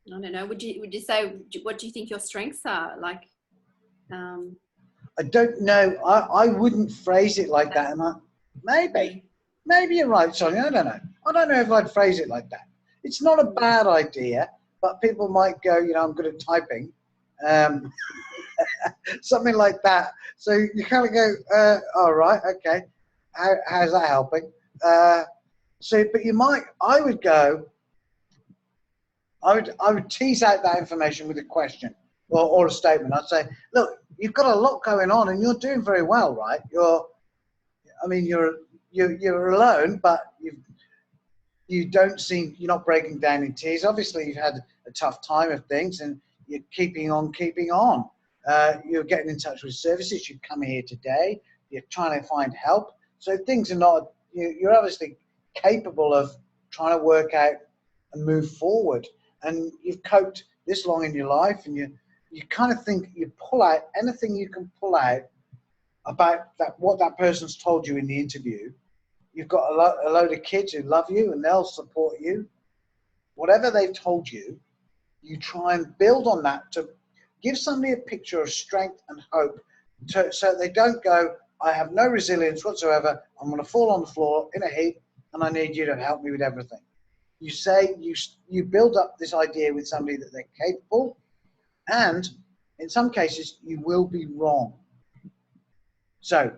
I don't know. Would you say, what do you think your strengths are? Like, I don't know. I wouldn't phrase it like that. And maybe you're right, Sonia. I don't know. I don't know if I'd phrase it like that. It's not a bad idea, but people might go, you know, I'm good at typing. Something like that. So you kind of go, all right, okay. How's that helping? But you might, I would tease out that information with a question or a statement. I'd say, look, you've got a lot going on and you're doing very well, right? You're alone, but you don't seem, you're not breaking down in tears. Obviously, you've had a tough time of things and you're keeping on. You're getting in touch with services. You've come here today. You're trying to find help. So things are not, you're obviously capable of trying to work out and move forward. And you've coped this long in your life, and you kind of think you pull out anything you can pull out about what that person's told you in the interview. You've got a load of kids who love you and they'll support you. Whatever they've told you, you try and build on that to give somebody a picture of strength and hope, so they don't go, I have no resilience whatsoever, I'm going to fall on the floor in a heap and I need you to help me with everything. You say, you build up this idea with somebody that they're capable, and in some cases you will be wrong. So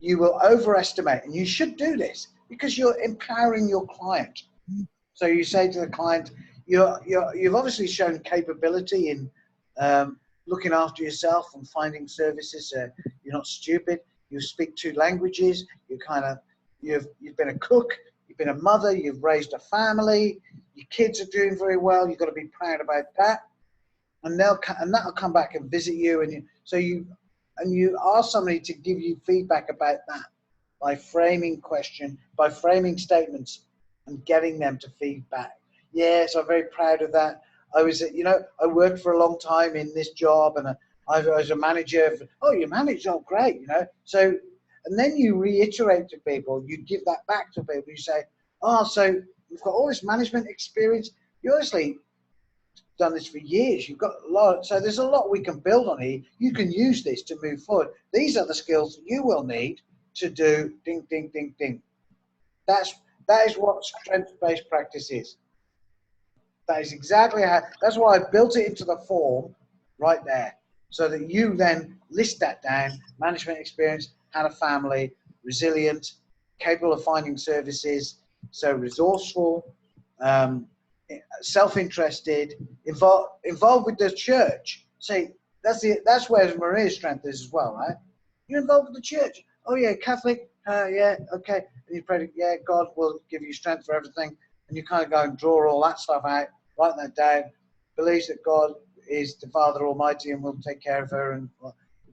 you will overestimate, and you should do this because you're empowering your client. So you say to the client, you've obviously shown capability in looking after yourself and finding services. You're not stupid. You speak 2 languages. You've been a cook. You've been a mother. You've raised a family. Your kids are doing very well. You've got to be proud about that. And that'll come back and visit you. And you ask somebody to give you feedback about that by framing statements and getting them to feedback. Yes, I'm very proud of that. I worked for a long time in this job, and I was a manager. Oh, you managed? Oh, great. So, and then you reiterate to people, you give that back to people. You say, oh, so you've got all this management experience. You honestly done this for years. You've got a lot. So there's a lot we can build on here. You can use this to move forward. These are the skills you will need to do ding, ding, ding, ding. That is what strength-based practice is. That is exactly how, that's why I built it into the form right there. So that you then list that down, management experience, had a family, resilient, capable of finding services, so resourceful, self-interested, involved with the church. See, that's where Maria's strength is as well, right? You're involved with the church. Oh yeah, Catholic, yeah, okay. And you pray, yeah, God will give you strength for everything. And you kind of go and draw all that stuff out, write that down, believes that God is the Father Almighty and will take care of her, and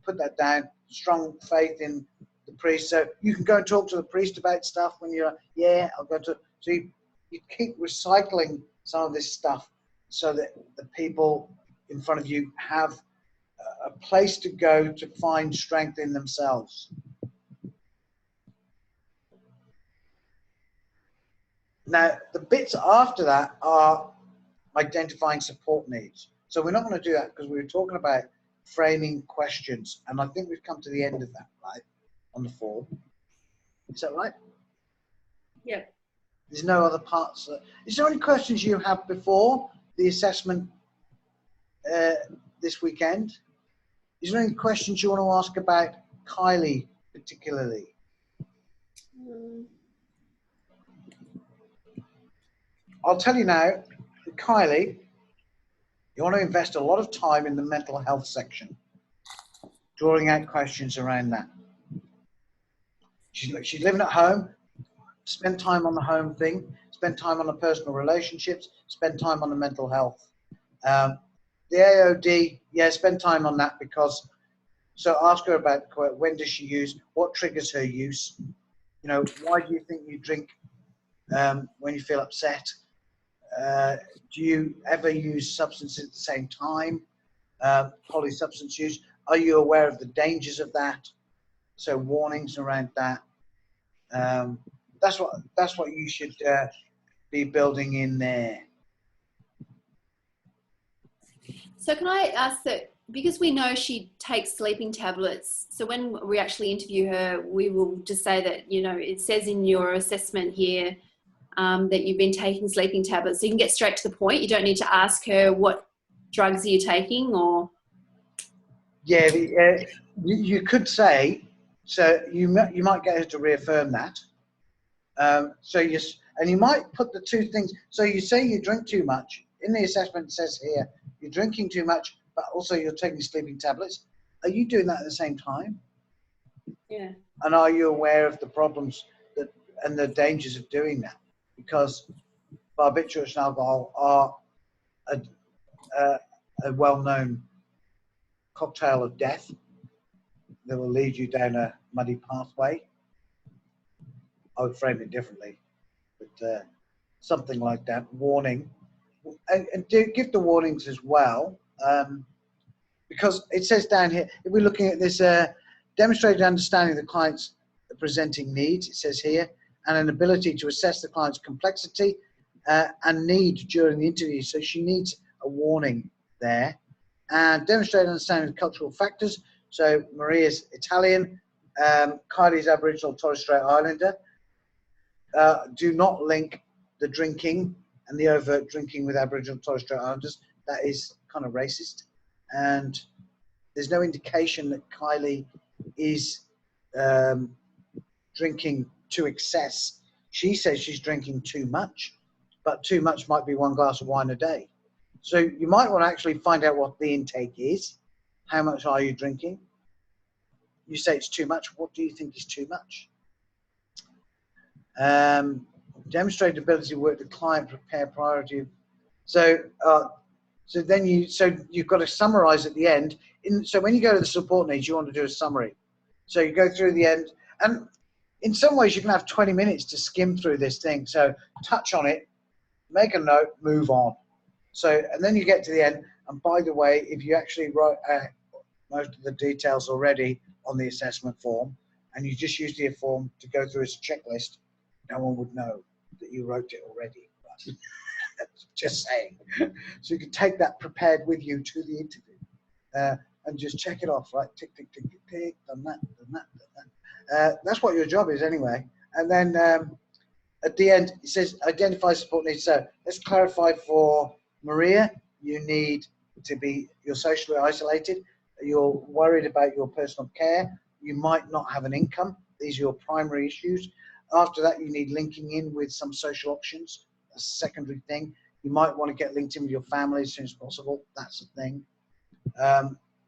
put that down. Strong faith in the priest. So you can go and talk to the priest about stuff when you're, yeah, I'll go to, so you keep recycling some of this stuff so that the people in front of you have a place to go to find strength in themselves. Now, the bits after that are identifying support needs. So we're not going to do that because we were talking about framing questions, and I think we've come to the end of that, right, on the form. Is that right? Yeah. There's no other parts. Is there any questions you have before the assessment this weekend? Is there any questions you want to ask about Kylie particularly? I'll tell you now, Kylie, you want to invest a lot of time in the mental health section, drawing out questions around that. She's living at home, spend time on the home thing, spend time on the personal relationships, spend time on the mental health. The AOD, yeah, spend time on that because, so ask her about when does she use, what triggers her use, you know, why do you think you drink when you feel upset? Do you ever use substances at the same time? Polysubstance use, are you aware of the dangers of that? So warnings around that. That's what you should be building in there. So can I ask that, because we know she takes sleeping tablets, so when we actually interview her, we will just say that, you know, it says in your assessment here that you've been taking sleeping tablets, so you can get straight to the point. You don't need to ask her what drugs are you taking, or... Yeah, you could say, so you might get her to reaffirm that. And you might put the two things, so you say you drink too much. In the assessment it says here, you're drinking too much, but also you're taking sleeping tablets. Are you doing that at the same time? Yeah. And are you aware of the problems and the dangers of doing that? Because barbiturates and alcohol are a well-known cocktail of death that will lead you down a muddy pathway. I would frame it differently, but something like that. Warning, and give the warnings as well, because it says down here, if we're looking at this, demonstrated understanding of the client's presenting needs, it says here, and an ability to assess the client's complexity and need during the interview. So she needs a warning there. And demonstrated understanding of cultural factors. So Maria's Italian, Kylie's Aboriginal Torres Strait Islander. Do not link the drinking and the overt drinking with Aboriginal Torres Strait Islanders. That is kind of racist. And there's no indication that Kylie is drinking to excess. She says she's drinking too much, but too much might be 1 glass of wine a day. So you might want to actually find out what the intake is. How much are you drinking? You say it's too much. What do you think is too much? Demonstrate ability to work with the client, prepare priority. So then you've got to summarize at the end. So when you go to the support needs, you want to do a summary. So you go through the end, and in some ways you can have 20 minutes to skim through this thing. So touch on it, make a note, move on. So, and then you get to the end, and by the way, if you actually write most of the details already on the assessment form, and you just use the form to go through as a checklist, no one would know that you wrote it already. But just saying. So you can take that prepared with you to the interview and just check it off, right? Tick, tick, tick, tick, tick, done that, done that, done that. That's what your job is anyway. And then at the end, it says identify support needs. So let's clarify for Maria, you're socially isolated. You're worried about your personal care. You might not have an income. These are your primary issues. After that, you need linking in with some social options, a secondary thing. You might want to get linked in with your family as soon as possible. That's a thing.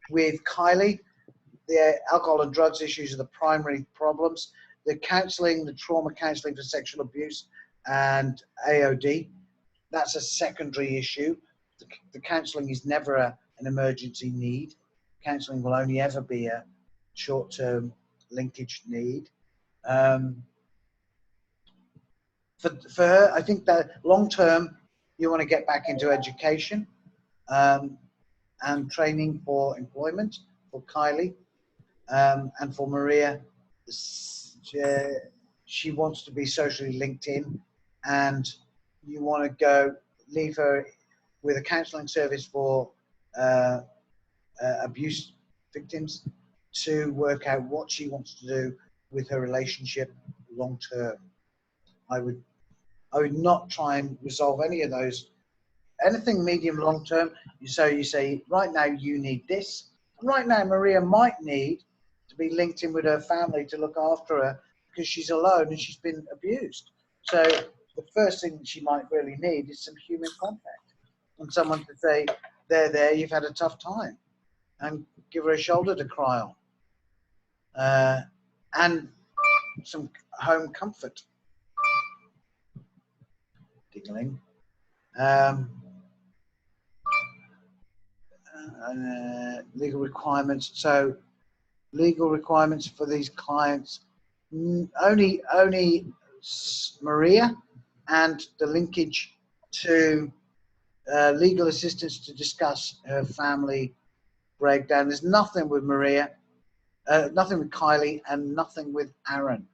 With Kylie, the alcohol and drugs issues are the primary problems. The counselling, the trauma counselling for sexual abuse and AOD, that's a secondary issue. The counselling is never an emergency need. Counselling will only ever be a short-term linkage need. For her, I think that long-term, you want to get back into education and training for employment for Kylie. And for Maria, she wants to be socially linked in, and you want to leave her with a counselling service for abuse victims to work out what she wants to do with her relationship long term. I would not try and resolve any of those. Anything medium long term, you say right now you need this. Right now Maria might need to be linked in with her family to look after her because she's alone and she's been abused. So the first thing she might really need is some human contact and someone to say, there, you've had a tough time, and give her a shoulder to cry on, and some home comfort. Diggling. Legal requirements. So legal requirements for these clients, only Maria, and the linkage to legal assistance to discuss her family breakdown. There's nothing with Maria, nothing with Kylie, and nothing with Aaron.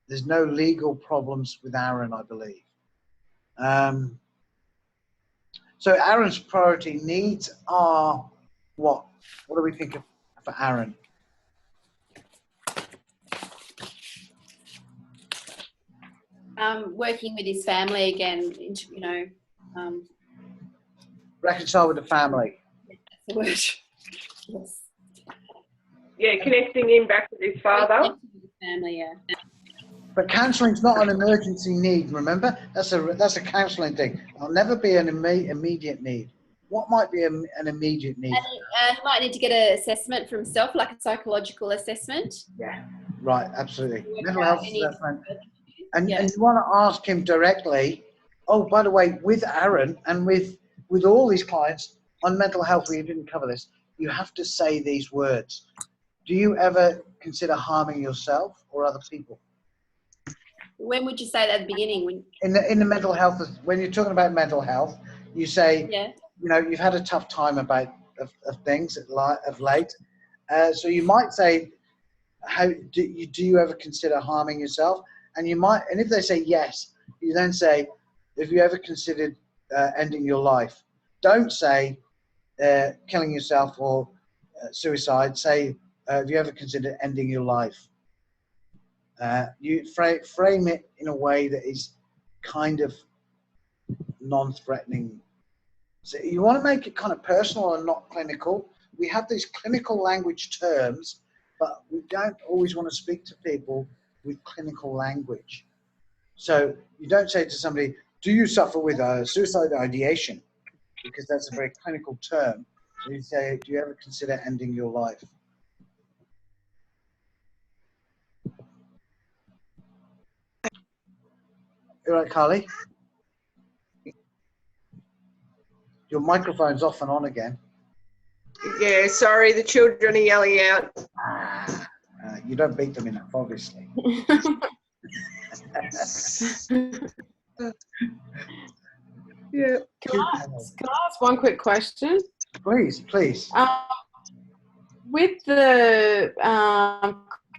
There's no legal problems with Aaron, I believe. So Aaron's priority needs are what? What do we think of for Aaron? Working with his family again, Reconcile with the family. That's the word. Yes. Yeah, connecting him back with his father. Family, yeah. But counselling's not an emergency need, remember? That's a counselling thing. It'll never be an immediate need. What might be an immediate need? And he might need to get an assessment for himself, like a psychological assessment. Yeah, right, absolutely. Mental health assessment. And Yeah. you want to ask him directly, oh, by the way, with Aaron and with all these clients on mental health, we didn't cover this, you have to say these words. Do you ever consider harming yourself or other people? When would you say that at the beginning? In the mental health, when you're talking about mental health, you say, Yeah. You've had a tough time of things of late. So you might say, do you ever consider harming yourself? And if they say yes, you then say, have you ever considered ending your life? Don't say killing yourself or suicide. Say, have you ever considered ending your life? You frame it in a way that is kind of non-threatening. So you want to make it kind of personal and not clinical. We have these clinical language terms, but we don't always want to speak to people with clinical language. So you don't say to somebody, do you suffer with suicide ideation? Because that's a very clinical term. So you say, do you ever consider ending your life? You all right, Carly? Your microphone's off and on again. Yeah, sorry, the children are yelling out. You don't beat them enough, obviously. Yeah. Can I ask one quick question? Please. With the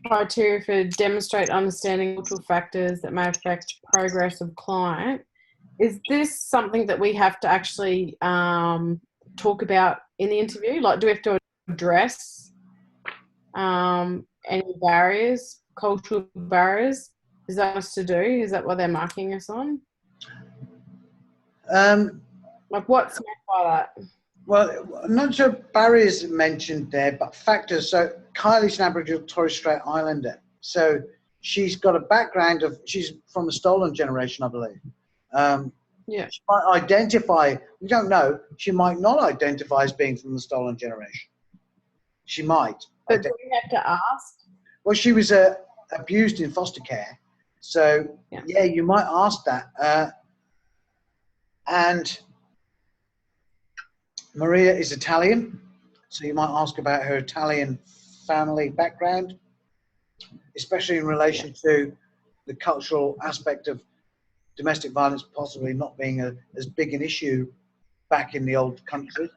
criteria for demonstrate understanding cultural factors that may affect progress of client. Is this something that we have to actually talk about in the interview? Like, do we have to address any barriers, cultural barriers? Is that us to do? Is that what they're marking us on? Like, what's meant by that? Well, I'm not sure barriers mentioned there, but factors. So Kylie's an Aboriginal Torres Strait Islander. So she's got a background of, she's from the stolen generation, I believe. Yeah. She might identify, we don't know, she might not identify as being from the stolen generation. She might. But do we have to ask? Well, she was abused in foster care. So, yeah, you might ask that. And Maria is Italian, so you might ask about her Italian family background, especially in relation to the cultural aspect of domestic violence possibly not being as big an issue back in the old country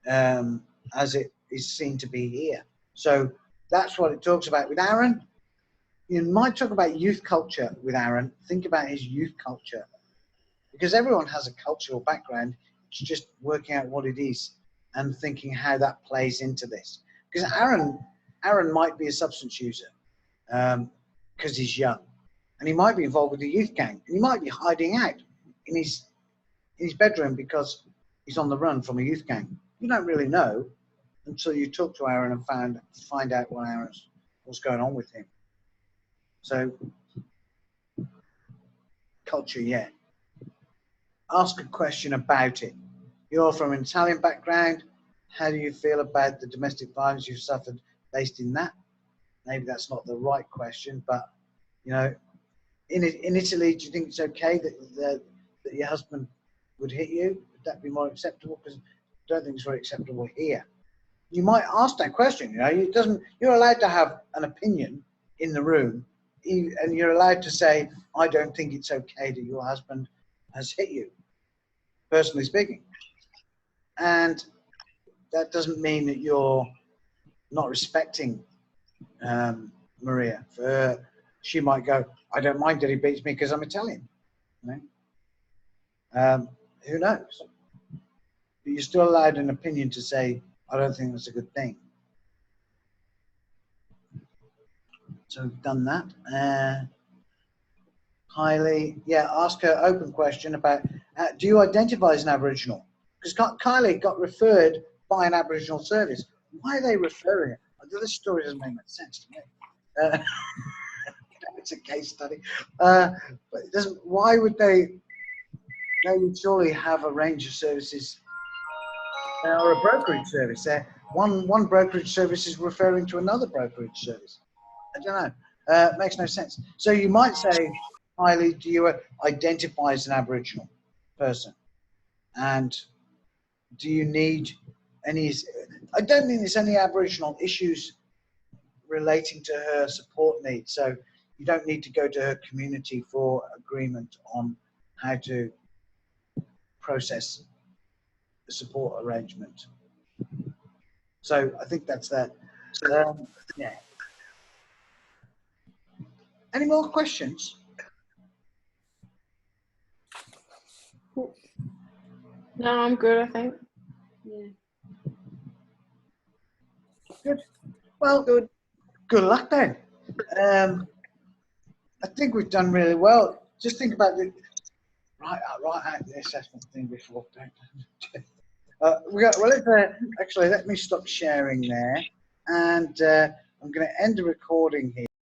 as it is seen to be here. So that's what it talks about. With Aaron, you might talk about youth culture with Aaron. Think about his youth culture, because everyone has a cultural background. It's just working out what it is and thinking how that plays into this. Because Aaron might be a substance user because he's young, and he might be involved with a youth gang, and he might be hiding out in his bedroom because he's on the run from a youth gang. You don't really know until you talk to Aaron and find out what's going on with him. So culture, yeah. Ask a question about it. You're from an Italian background. How do you feel about the domestic violence you've suffered based in that? Maybe that's not the right question, but you know, in Italy, do you think it's okay that your husband would hit you? Would that be more acceptable? Because I don't think it's very acceptable here. You might ask that question. You know, you're allowed to have an opinion in the room, and you're allowed to say, I don't think it's okay that your husband has hit you, personally speaking. And that doesn't mean that you're not respecting Maria. For her, she might go, I don't mind that he beats me because I'm Italian. You know? Who knows? But you're still allowed an opinion to say, I don't think that's a good thing. So we've done that. Kylie, yeah, ask her open question about, do you identify as an Aboriginal? Because Kylie got referred by an Aboriginal service. Why are they referring her? This story doesn't make much sense to me. It's a case study. But it doesn't, why would they would surely have a range of services or a brokerage service there. One brokerage service is referring to another brokerage service. I don't know. It makes no sense. So you might say, Kylie, do you identify as an Aboriginal person? And do you need any, I don't think there's any Aboriginal issues relating to her support needs. So you don't need to go to her community for agreement on how to process the support arrangement. So I think that's that. Yeah. Any more questions? No, I'm good, I think. Yeah. Good. Well, good luck then. I think we've done really well. Just think about the right out the assessment thing before. Actually, let me stop sharing there, and I'm going to end the recording here.